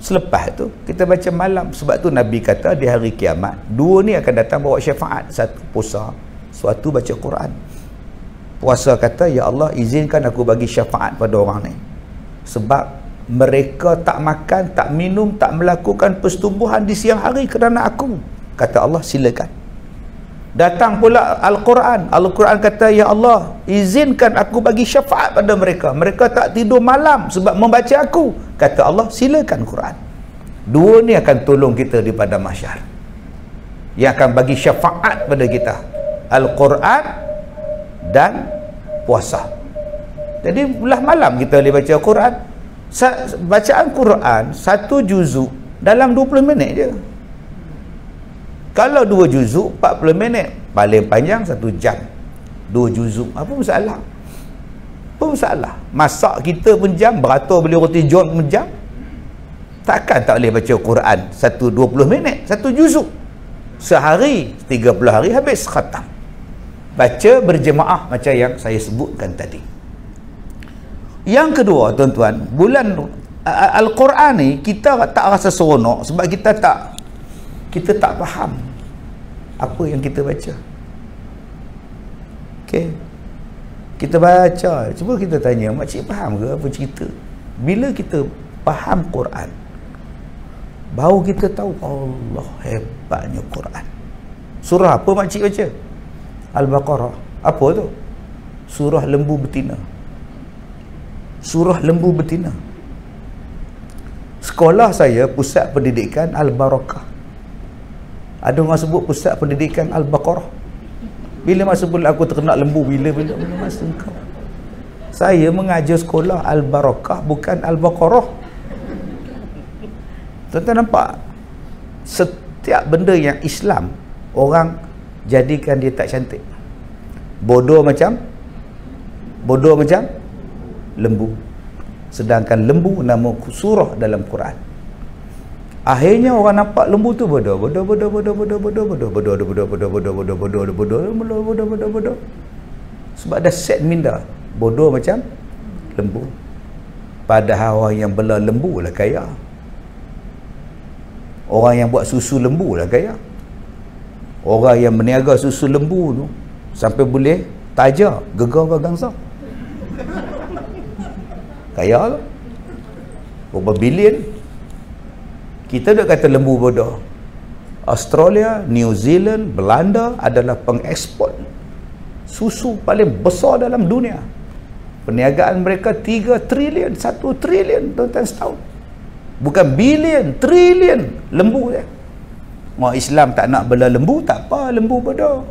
Selepas tu kita baca malam. Sebab tu Nabi kata di hari kiamat 2 ni akan datang bawa syafaat. Satu puasa, suatu baca Quran. Puasa kata, ya Allah izinkan aku bagi syafaat pada orang ni, sebab mereka tak makan, tak minum, tak melakukan persetubuhan di siang hari kerana aku. Kata Allah, silakan. Datang pula Al-Quran. Al-Quran kata, ya Allah izinkan aku bagi syafaat pada mereka, mereka tak tidur malam sebab membaca aku. Kata Allah, silakan Quran. 2 ni akan tolong kita di pada mahsyar, yang akan bagi syafaat pada kita, Al-Quran dan puasa. Jadi belah malam kita boleh baca Quran. Bacaan Quran 1 juzuk dalam 20 minit je. Kalau 2 juzuk 40 minit, paling panjang 1 jam. 2 juzuk, apa masalah? Apa masalah? Masak kita pun jam, beratur beli roti john pun jam. Takkan tak boleh baca Quran 20 minit, 1 juzuk. Sehari 30 hari habis khatam. Baca berjemaah macam yang saya sebutkan tadi. Yang kedua tuan-tuan, bulan Al-Quran ni kita tak rasa seronok sebab kita tak faham apa yang kita baca. Okey. Kita baca, cuba kita tanya, makcik faham ke apa cerita? Bila kita faham Quran, baru kita tahu Allah hebatnya Quran. Surah apa makcik baca? Al-Baqarah. Apa tu? Surah lembu betina. Surah lembu betina. Sekolah saya pusat pendidikan Al-Barakah. Ada orang sebut pusat pendidikan Al-Baqarah. Bila masa pula aku terkena lembu, bila masa kau? Saya mengajar sekolah Al-Barakah, bukan Al-Baqarah. Tuan-tuan nampak? Setiap benda yang Islam, orang jadikan dia tak cantik. Bodoh macam lembu. Sedangkan lembu nama surah dalam Quran. Akhirnya orang nampak lembu tu bodoh. Sebab dah set minda bodoh macam lembu. Padahal orang yang bela lembu lah kaya. Orang yang buat susu lembu lah kaya. Orang yang meniaga susu lembu tu sampai boleh tajar gegar bergangsa. Kaya lah. Berapa bilion. Kita duk kata lembu bodoh. Australia, New Zealand, Belanda adalah pengeksport susu paling besar dalam dunia. Perniagaan mereka 3 trilion, 1 trilion tuan-tuan setahun. Bukan bilion, trilion lembu dia. Orang Islam tak nak bela lembu, tak apa, lembu bodoh.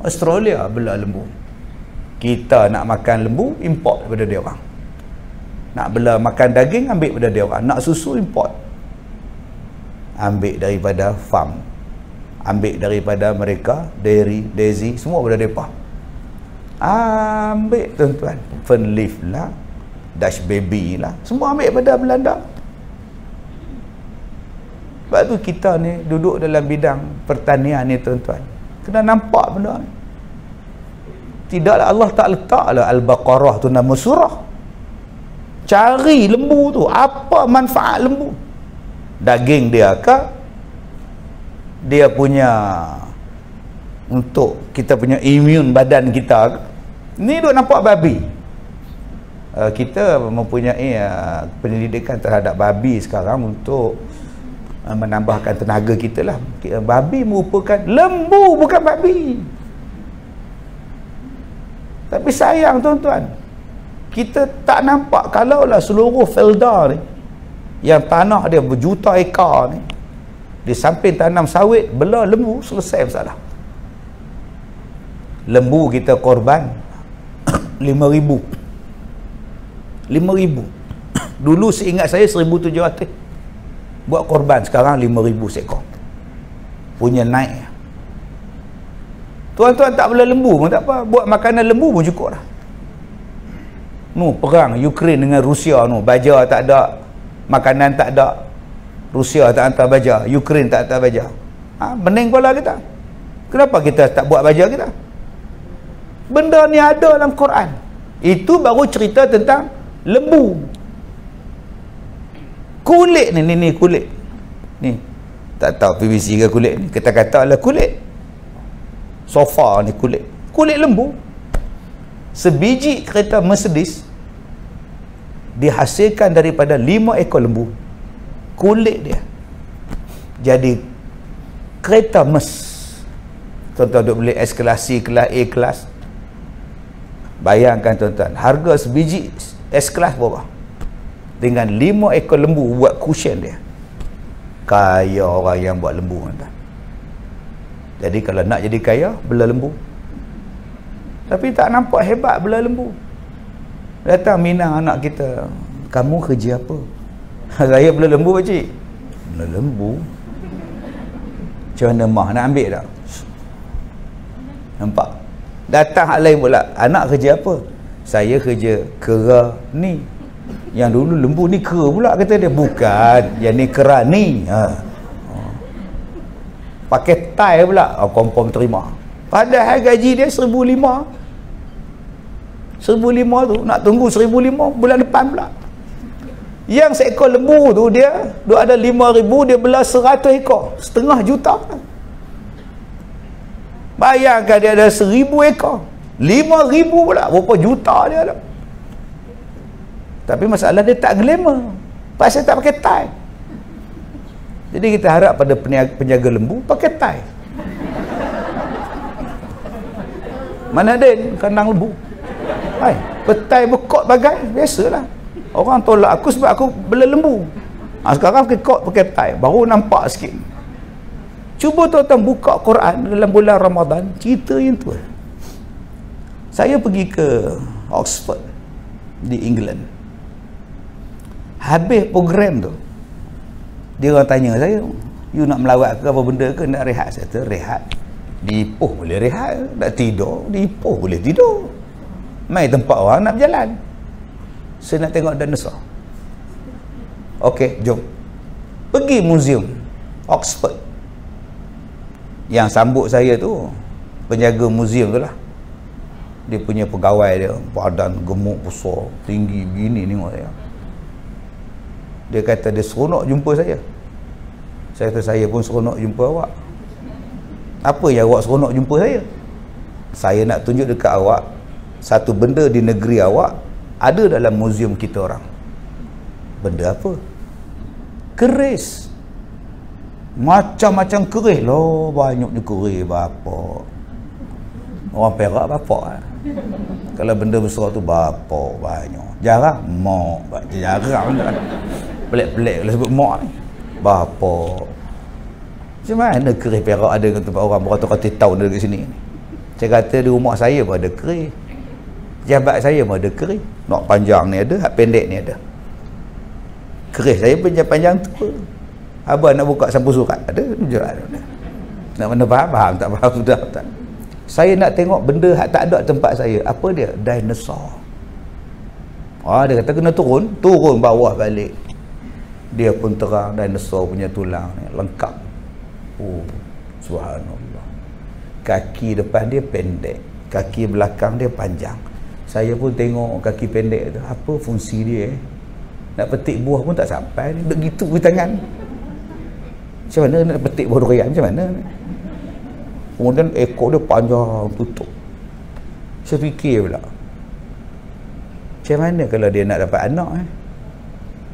Australia bela lembu. Kita nak makan lembu, import daripada dia orang. Nak bela makan daging, ambil daripada dia orang. Nak susu, import. Ambil daripada farm. Ambil daripada mereka, dairy, daisy, semua daripada mereka. Ambil tuan-tuan. Fernleaf lah, Dutch baby lah, semua ambil daripada Belanda. Sebab tu kita ni duduk dalam bidang pertanian ni tuan-tuan, kena nampak benda ni. Tidaklah Allah tak letaklah Al-Baqarah tu nama surah. Cari lembu tu, apa manfaat lembu? Daging dia ke? Dia punya untuk kita punya imun badan kita ke? Ni duk nampak babi. Kita mempunyai penyelidikan terhadap babi sekarang untuk menambahkan tenaga kita lah. Babi merupakan lembu, bukan babi. Tapi sayang tuan-tuan, kita tak nampak kalaulah seluruh felda ni, yang tanah dia berjuta ekar ni, di samping tanam sawit, bela lembu, selesai masalah. Lembu kita korban 5,000. Dulu seingat saya 1,700 buat korban, sekarang 5,000 seekor punya naik. Tuan-tuan tak bela lembu pun tak apa, buat makanan lembu pun cukup lah. Perang Ukraine dengan Rusia baja tak ada, makanan tak ada, Rusia tak hantar baja, Ukraine tak hantar baja. Bening kepala kita. Kenapa kita tak buat baja kita? Benda ni ada dalam Quran. Itu baru cerita tentang lembu. Kulit ni kulit ni, tak tahu PVC ke kulit ni, kita kata lah kulit sofa ni, kulit lembu. Sebiji kereta Mercedes dihasilkan daripada 5 ekor lembu, kulit dia. Jadi kereta tuan-tuan duk beli S kelas, C kelas, A kelas, bayangkan tuan-tuan, harga sebiji S kelas berapa? Dengan 5 ekor lembu buat cushion dia. Kaya orang yang buat lembu tuan-tuan. Jadi kalau nak jadi kaya, bela lembu. Tapi tak nampak hebat bela lembu. Datang minang anak kita, kamu kerja apa? Saya bela lembu pakcik. Bela lembu? Macam mana mah nak ambil tak? Nampak? Datang hak lain pula, anak kerja apa? Saya kerja kera ni. Yang dulu lembu ni kera pula kata dia. Bukan, yang ni kera ni. Pakai tie pula, confirm terima. Padahal gaji dia 1,500. 1,500 tu nak tunggu 1,500 bulan depan pula. Yang seekor lembu tu dia ada 5,000, dia bela 100 ekor, 500,000 juta. Bayangkan dia ada 1,000 ekor, 5,000 pula, berapa juta dia lah. Tapi masalah dia tak glamour, pasal tak pakai tie. Jadi kita harap pada penjaga lembu pakai tie. Mana ada kandang lembu. Hai, petai bekot bagai, biasalah. Orang tolak aku sebab aku bela lembu. Sekarang pakai kot, pakai petai, baru nampak sikit. Cuba tuan-tuan buka Quran dalam bulan Ramadan, cerita yang tu. Saya pergi ke Oxford di England. Habis program tu, dia orang tanya saya, you nak melawat ke apa benda ke, nak rehat? Saya kata rehat di Ipoh boleh rehat, nak tidur di Ipoh boleh tidur, mai tempat orang nak berjalan. Saya nak tengok dinosaur. Okey, jom pergi museum Oxford. Yang sambut saya tu penjaga museum tu lah, dia punya pegawai dia, badan gemuk besar, tinggi begini, tengok saya. Dia kata dia seronok jumpa saya. Saya kata saya pun seronok jumpa awak. Apa yang awak seronok jumpa saya? Saya nak tunjuk dekat awak satu benda di negeri awak ada dalam muzium kita orang. Benda apa? Keris. Macam-macam keris loh, banyaknya keris bapa. Orang Perak bapa kan? Kalau benda besar tu bapa banyak. Jarang mak, jarang kan. Pelik-pelik kalau sebut mak ni. Bapa. Macam mana keris Perak ada ke tempat orang beratus-ratus tahun dekat sini? Saya kata di rumah saya pun ada keris. Jabat saya pun ada keris. Nak panjang ni ada, hak pendek ni ada. Keris saya panjang tu. Abang nak buka sampul surat ada, jual. Nak mana faham, tak faham sudah tak. Saya nak tengok benda hak tak ada tempat saya. Apa dia? Dinosaur. Dia kata kena turun bawah balik. Dia pun terang dinosaur punya tulang ni lengkap. Oh, subhanallah. Kaki depan dia pendek, kaki belakang dia panjang. Saya pun tengok kaki pendek tu, apa fungsi dia? Nak petik buah pun tak sampai, begitu ke tangan. Macam mana nak petik buah durian, macam mana? Kemudian ekor dia panjang tutup. Saya fikir pula, macam mana kalau dia nak dapat anak?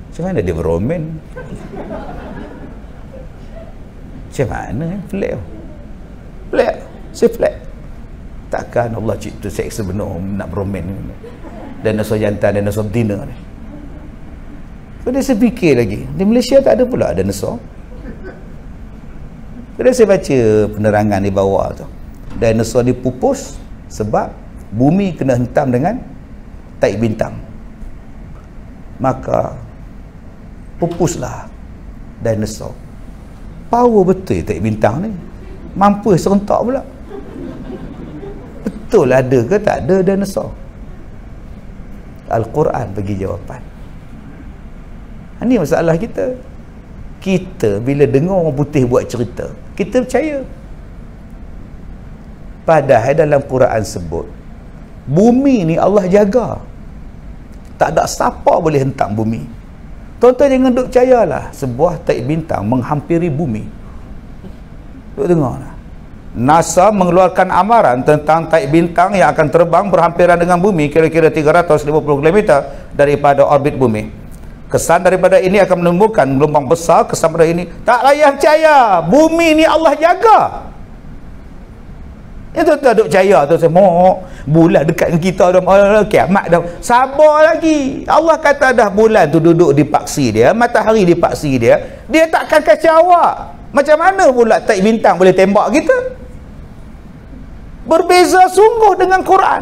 Macam mana dia beromen? Macam mana? Pelik. Saya pelik. Takkan Allah cipta seks sebenar nak beromen ni. Dinosaur jantan, dinosaur betina ni. Kemudian saya fikir lagi, di Malaysia tak ada pula dinosaur. Kemudian saya baca penerangan di bawah tu. Dinosaur dipupus sebab bumi kena hentam dengan taik bintang. Maka pupuslah dinosaur. Power betul taik bintang ni. Mampu serentak pula. Betul ada ke tak ada dinosaur? Al-Quran bagi jawapan. Ini masalah kita. Kita bila dengar orang putih buat cerita, kita percaya. Padahal dalam Quran sebut bumi ni Allah jaga. Tak ada siapa boleh hentam bumi. Tuan-tuan jangan duk percayalah sebuah taik bintang menghampiri bumi. Duk dengarlah. NASA mengeluarkan amaran tentang taik bintang yang akan terbang berhampiran dengan bumi kira-kira 350 km daripada orbit bumi. Kesan daripada ini akan menimbulkan gelombang besar. Kesan pada ini tak payah percaya, bumi ni Allah jaga. Itu tuan duk percaya tu semua. Bulan dekat dengan kita dah, kiamat dah. Sabar lagi. Allah kata dah bulan tu duduk di paksi dia, matahari di paksi dia. Dia takkan kacau awak. Macam mana pula taik bintang boleh tembak kita? Berbeza sungguh dengan Quran.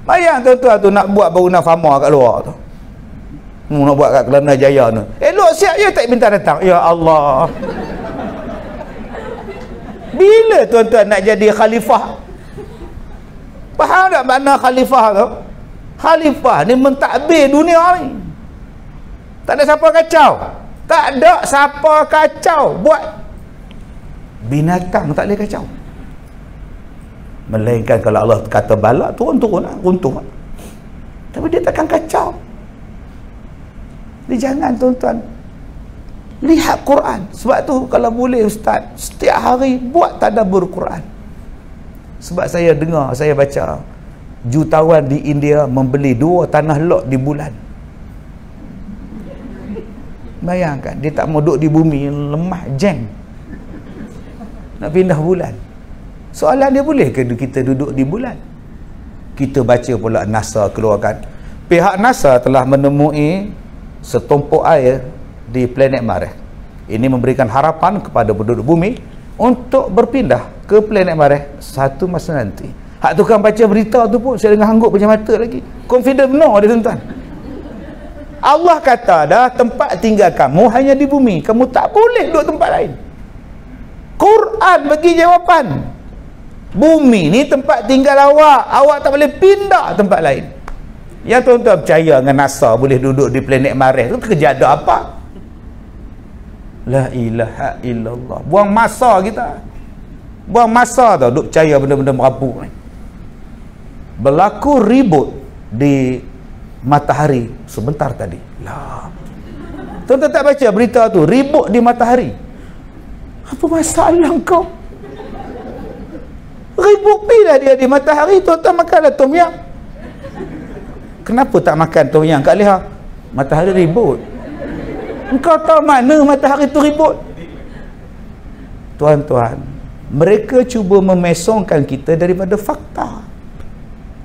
Bayang tuan-tuan tu nak buat bangunan fama kat luar tu. Nak buat kat Kelana Jaya tu. Elok siap je taik bintang datang. Ya Allah. Bila tuan-tuan nak jadi khalifah? Faham tak makna khalifah tu? Khalifah ni mentadbir dunia ni. Tak ada siapa kacau. Tak ada siapa kacau. Buat binatang tak boleh kacau. Melainkan kalau Allah kata balak, turun-turun lah, runtuh lah. Tapi dia takkan kacau. Jadi jangan tuan-tuan lihat Quran. Sebab tu kalau boleh ustaz, setiap hari buat tadabbur Quran. Sebab saya dengar, saya baca jutawan di India membeli 2 tanah lot di bulan. Bayangkan, dia tak mau duduk di bumi, lemah, jeng. Nak pindah bulan. Soalan dia, boleh ke kita duduk di bulan? Kita baca pula NASA keluarkan. Pihak NASA telah menemui setumpuk air di planet Mars. Ini memberikan harapan kepada penduduk bumi untuk berpindah ke planet Mars satu masa nanti. Hak tukang baca berita tu pun saya dengar hangguk macam mata lagi. Confident benar dia, tuan-tuan. Allah kata dah, tempat tinggal kamu hanya di bumi. Kamu tak boleh duduk tempat lain. Quran bagi jawapan. Bumi ni tempat tinggal awak. Awak tak boleh pindah tempat lain. Yang tuan-tuan percaya dengan NASA boleh duduk di planet Mars tu kerja ada apa? La ilaha illallah. Buang masa kita. Buang masa tau duk percaya benda-benda merapu ni. Berlaku ribut di matahari sebentar tadi. Lah. Tuan-tuan tak baca berita tu, ribut di matahari. Apa masalah kau? Ribut bila dia di matahari, tuan-tuan makanlah tom yam. Kenapa tak makan tom yam? Kak Leha, matahari ribut. Engkau tahu mana matahari tu ribut? Tuan-tuan, mereka cuba memesongkan kita daripada fakta.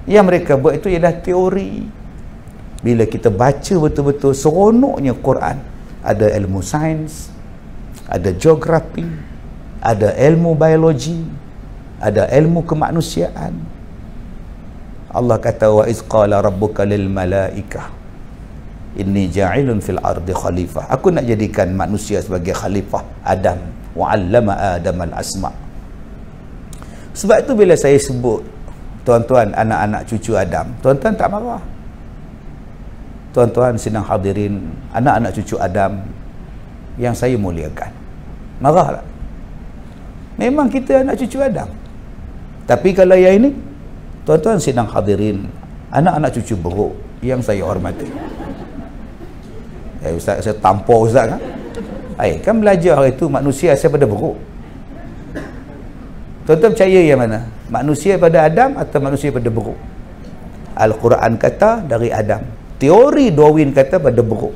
Yang mereka buat itu ialah teori. Bila kita baca betul-betul seronoknya Quran, ada ilmu sains, ada geografi, ada ilmu biologi, ada ilmu kemanusiaan. Allah kata, wa iz qala rabbuka lil malaikah inni ja'ilun fil ardi khalifah. Aku nak jadikan manusia sebagai khalifah Adam. Wa 'allama Adam al asma. Sebab itu bila saya sebut tuan-tuan anak-anak cucu Adam, tuan-tuan tak marah. Tuan-tuan sidang hadirin, anak-anak cucu Adam yang saya muliakan, marah tak? Memang kita anak cucu Adam. Tapi kalau yang ini, tuan-tuan sidang hadirin, anak-anak cucu beruk yang saya hormati. Ustaz, saya tampar Ustaz kan? Kan belajar hari itu manusia asal pada beruk. Tuan-tuan percaya yang mana? Manusia pada Adam atau manusia pada beruk? Al-Quran kata dari Adam. Teori Darwin kata pada beruk.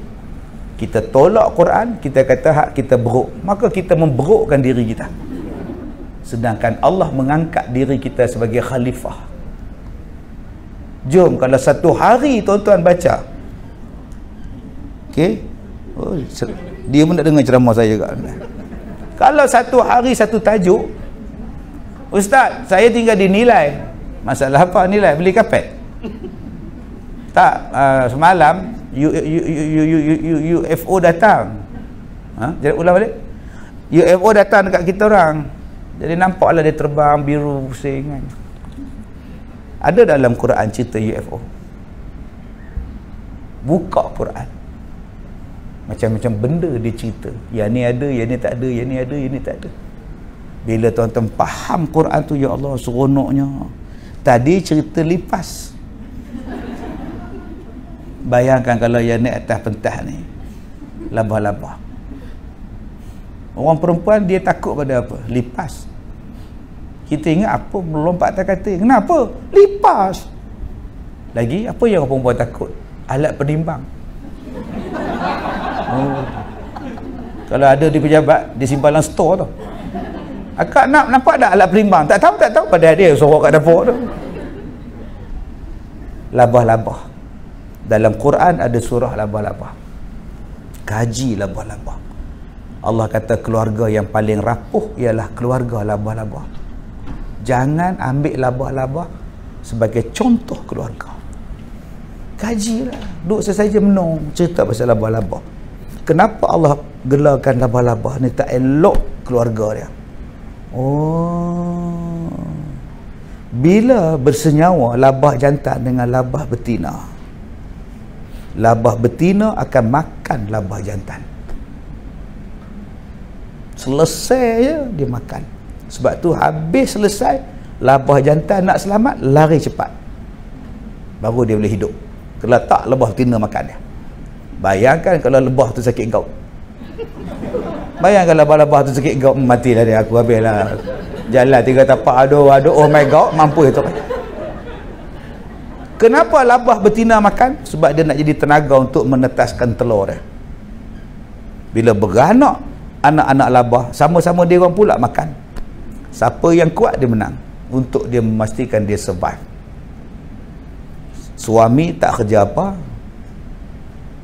Kita tolak Quran, kita kata hak kita beruk. Maka kita memberukkan diri kita. Sedangkan Allah mengangkat diri kita sebagai khalifah. Jom kalau satu hari tuan-tuan baca. Okey? Oh, dia pun nak dengar ceramah saya juga. Kalau satu hari satu tajuk, Ustaz, saya tinggal di Nilai. Masalah apa Nilai? Beli kapet? Tak, semalam UFO datang. Jadi ulang balik. UFO datang dekat kita orang. Jadi nampaklah dia terbang biru pusing kan. Ada dalam Quran cerita UFO. Buka Quran. Macam-macam benda dia cerita. Yang ni ada, yang ni tak ada, yang ni ada, yang ni tak ada. Bila tuan-tuan faham Quran tu, ya Allah seronoknya. Tadi cerita lipas. Bayangkan kalau yang naik atas pentas ni, labah-labah. Orang perempuan dia takut pada apa? Lipas. Kita ingat apa melompat atas katil. Kenapa? Lipas. Lagi apa yang orang perempuan takut? Alat penimbang. Oh. Kalau ada di pejabat, di simpanan store tu. Akak nampak tak alat penimbang? Tak tahu. Pada dia sorok kat dapur tu. Labah-labah. Dalam Quran ada surah labah-labah. Kaji labah-labah. Allah kata keluarga yang paling rapuh ialah keluarga labah-labah. Jangan ambil labah-labah sebagai contoh keluarga. Kajilah. Duk sesaja menung cerita pasal labah-labah. Kenapa Allah gelarkan labah-labah ni tak elok keluarga dia? Oh. Bila bersenyawa labah jantan dengan labah betina, labah betina akan makan labah jantan. Selesai je dia makan. Sebab tu habis selesai, labah jantan nak selamat, lari cepat. Baru dia boleh hidup. Kalau tak, lebah betina makan dia. Bayangkan kalau lebah tu sakit gout. Bayangkan kalau lebah tu sakit gout, matilah dia, aku habislah. Jalan 3 tapak, aduh, oh my god, mampu itu. Kenapa labah betina makan? Sebab dia nak jadi tenaga untuk menetaskan telur dia. Bila beranak, anak-anak labah sama-sama dia orang pula makan. Siapa yang kuat dia menang, untuk dia memastikan dia survive. Suami tak kerja apa,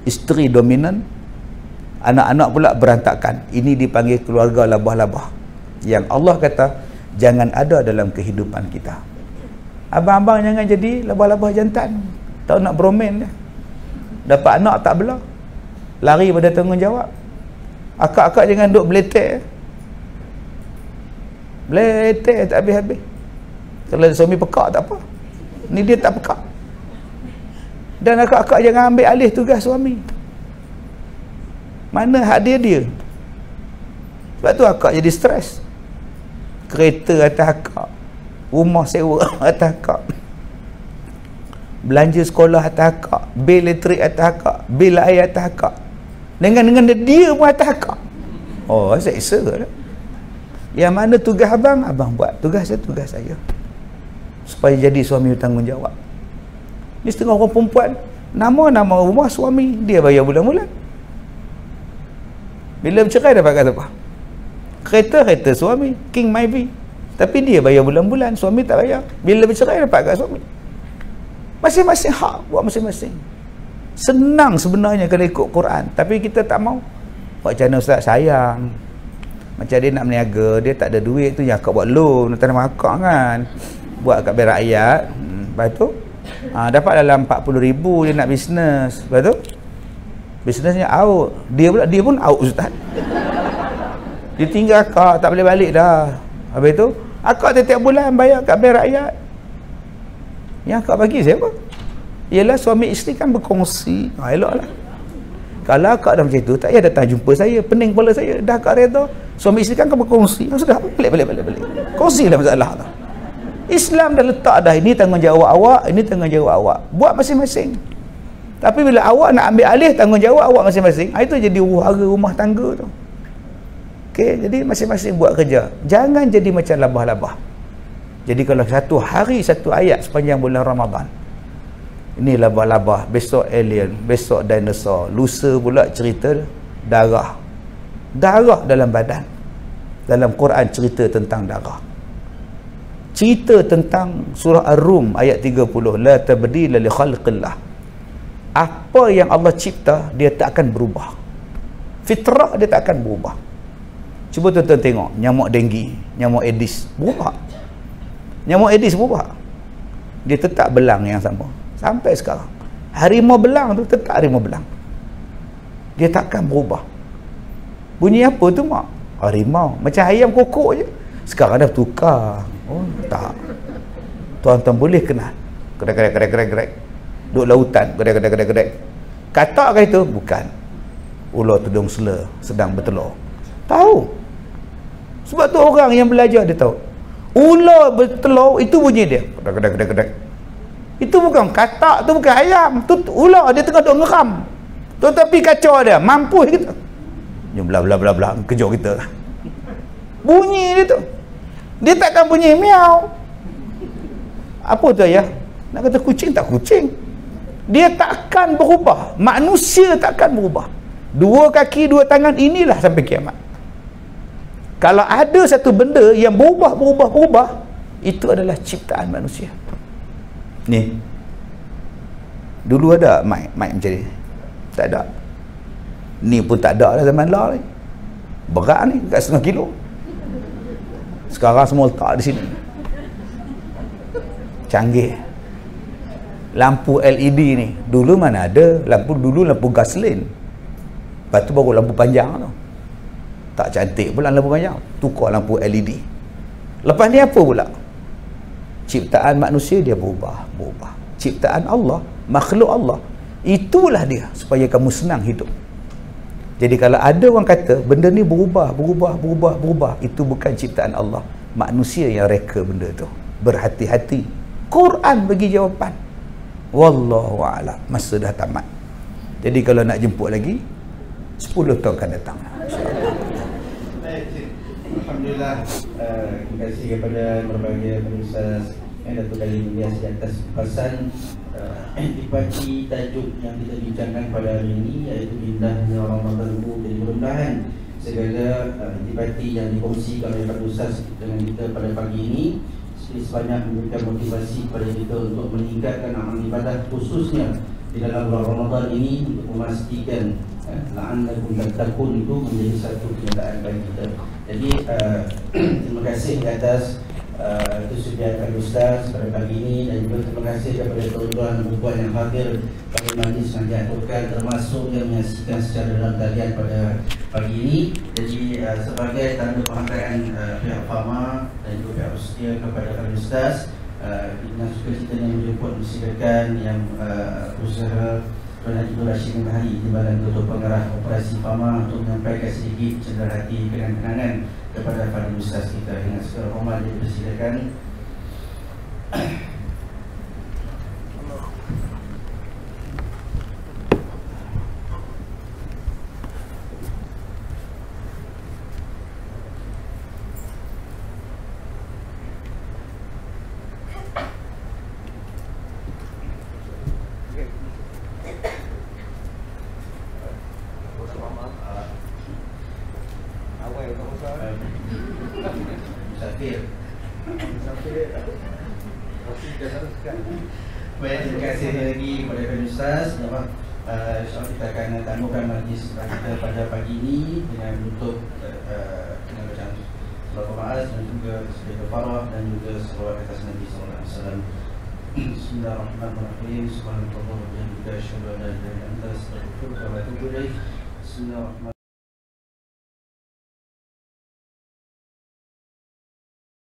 isteri dominan, anak-anak pula berantakan. Ini dipanggil keluarga labah-labah, yang Allah kata jangan ada dalam kehidupan kita. Abang-abang jangan jadi labah-labah jantan, tahu nak beromen dah. Dapat anak tak bela, lari pada tanggungjawab. Akak-akak jangan duk beletek tak habis-habis. Kalau suami pekak tak apa, ni dia tak pekak. Dan akak-akak jangan ambil alih tugas suami. Mana hak dia. Sebab tu akak jadi stres. Kereta atas akak, rumah sewa atas akak, belanja sekolah atas akak, bil elektrik atas akak, bil air atas akak, dengan dia pun atas akak. Oh, seksa lah. Yang mana tugas abang buat, tugas saya, supaya jadi suami bertanggungjawab. Ni setengah orang perempuan, nama rumah suami dia bayar bulan-bulan. Bila bercerai dapat kata apa? Kereta suami, King Myvi, tapi dia bayar bulan-bulan, suami tak bayar. Bila bercerai dapat kat suami. Masing-masing hak buat masing-masing. Senang sebenarnya kalau ikut Quran, tapi kita tak mau. Macam mana ustaz sayang, macam dia nak berniaga, dia tak ada duit tu, yang akak buat loan tanam akak kan, buat kat bank rakyat. Lepas tu dapat dalam 40,000 dia nak bisnes. Lepas tu bisnesnya out, dia pun out ustaz. Dia tinggal akak, tak boleh balik dah. Habis tu akak setiap bulan bayar kat bank rakyat. Yang akak bagi siapa? Ialah suami isteri kan berkongsi. Eloklah. Kalau akak dah macam tu, tak payah datang jumpa saya, pening kepala saya. Dah akak reda, suami isteri kan berkongsi. Sudah, balik. Kongsilah masalah tu. Islam dah letak dah, ini tanggungjawab awak, ini tanggungjawab awak. Buat masing-masing. Tapi bila awak nak ambil alih tanggungjawab awak masing-masing, itu jadi huru-hara rumah tangga tu. Okey, jadi masing-masing buat kerja. Jangan jadi macam labah-labah. Jadi kalau satu hari satu ayat sepanjang bulan Ramadan, ini labah-labah, besok alien, besok dinosaur, lusa pula cerita darah dalam badan. Dalam Quran cerita tentang darah, cerita tentang surah Ar-Rum ayat 30, la tabdila li khalqillah. Apa yang Allah cipta dia tak akan berubah, fitrah dia tak akan berubah. Cuba tuan-tuan tengok nyamuk denggi, nyamuk Aedes berubah, nyamuk Aedes berubah, dia tetap belang yang sama sampai sekarang. Harimau belang tu tetap harimau belang, dia takkan berubah. Bunyi apa tu mak? Harimau, macam ayam kokok je. Sekarang dah tukar. Oh tak, tuan-tuan boleh kenal kedek duduk lautan, kedek katak ke itu? Bukan, ular tudung sela sedang bertelur. Tahu, sebab tu orang yang belajar dia tahu ular bertelur itu bunyi dia kedek. Itu bukan katak, tu bukan ayam, tu ular, dia tengah duk ngeram. Tetapi kacau dia, mampus kita. Jom bla kejut kita lah. Bunyi dia tu. Dia takkan bunyi miau. Apa tu ayah? Nak kata kucing tak kucing. Dia takkan berubah. Manusia takkan berubah. 2 kaki, 2 tangan, inilah sampai kiamat. Kalau ada satu benda yang berubah, itu adalah ciptaan manusia. Ni dulu ada mic macam ni, tak ada. Ni pun tak ada lah zaman lah ni. Berat ni, kat 1/2 kilo. Sekarang semua letak di sini. Canggih. Lampu LED ni dulu mana ada. Lampu gasolin. Lepas tu baru lampu panjang tu. Tak cantik pula lampu panjang, tukar lampu LED. Lepas ni apa pula? Ciptaan manusia dia berubah. Ciptaan Allah, makhluk Allah, itulah dia supaya kamu senang hidup. Jadi kalau ada orang kata benda ni berubah, itu bukan ciptaan Allah. Manusia yang reka benda tu. Berhati-hati. Quran bagi jawapan. Wallahu a'lam. Masa dah tamat. Jadi kalau nak jemput lagi 10 tahun akan datang. Alhamdulillah, terima kasih kepada berbagai penulis Datuk Khalil Ilyas di atas pesan antipati tajuk yang kita bincangkan pada hari ini, iaitu indahnya Ramadan itu. Jadi mudah-mudahan segala intipati yang dikongsikan oleh Pak Ustaz dengan kita pada pagi ini sebanyak memberikan motivasi kepada kita untuk meningkatkan amal ibadah, khususnya di dalam bulan Ramadan ini, untuk memastikan la'allakum tattaqun itu menjadi satu kenyataan bagi kita. Jadi terima kasih di atas kesediaan Ustaz pada pagi ini, dan juga terima kasih kepada tuan-tuan dan puan yang hadir pada majlis yang diaturkan, termasuk yang menyaksikan secara dalam talian pada pagi ini. Jadi sebagai tanda penghargaan pihak FAMA dan juga pihak Rustia kepada Ustaz, dengan sukacita yang menjemput disediakan yang berusaha Tuan Haji Nur Rashid Mahari, Timbalan Ketua Pengarah Operasi FAMA, untuk menyampaikan sedikit cenderar hati kenang-kenangan kepada para Ustaz kita. Dengan segala hormat dipersilakan. Baik, terima kasih lagi kepada Pak Ustaz. InsyaAllah kita akan tangguhkan majlis kita pada pagi ini dengan bentuk dengan bacaan surah Al-Ma'az dan juga sebagai farah dan juga salawat atas Nabi sallallahu alaihi wasallam. Bismillahirrahmanirrahim. Subhanallah wa bihamdihi, asyhadu an la ilaha illa anta, astaghfiruka wa atubu ilaik. Bismillahirrahmanirrahim.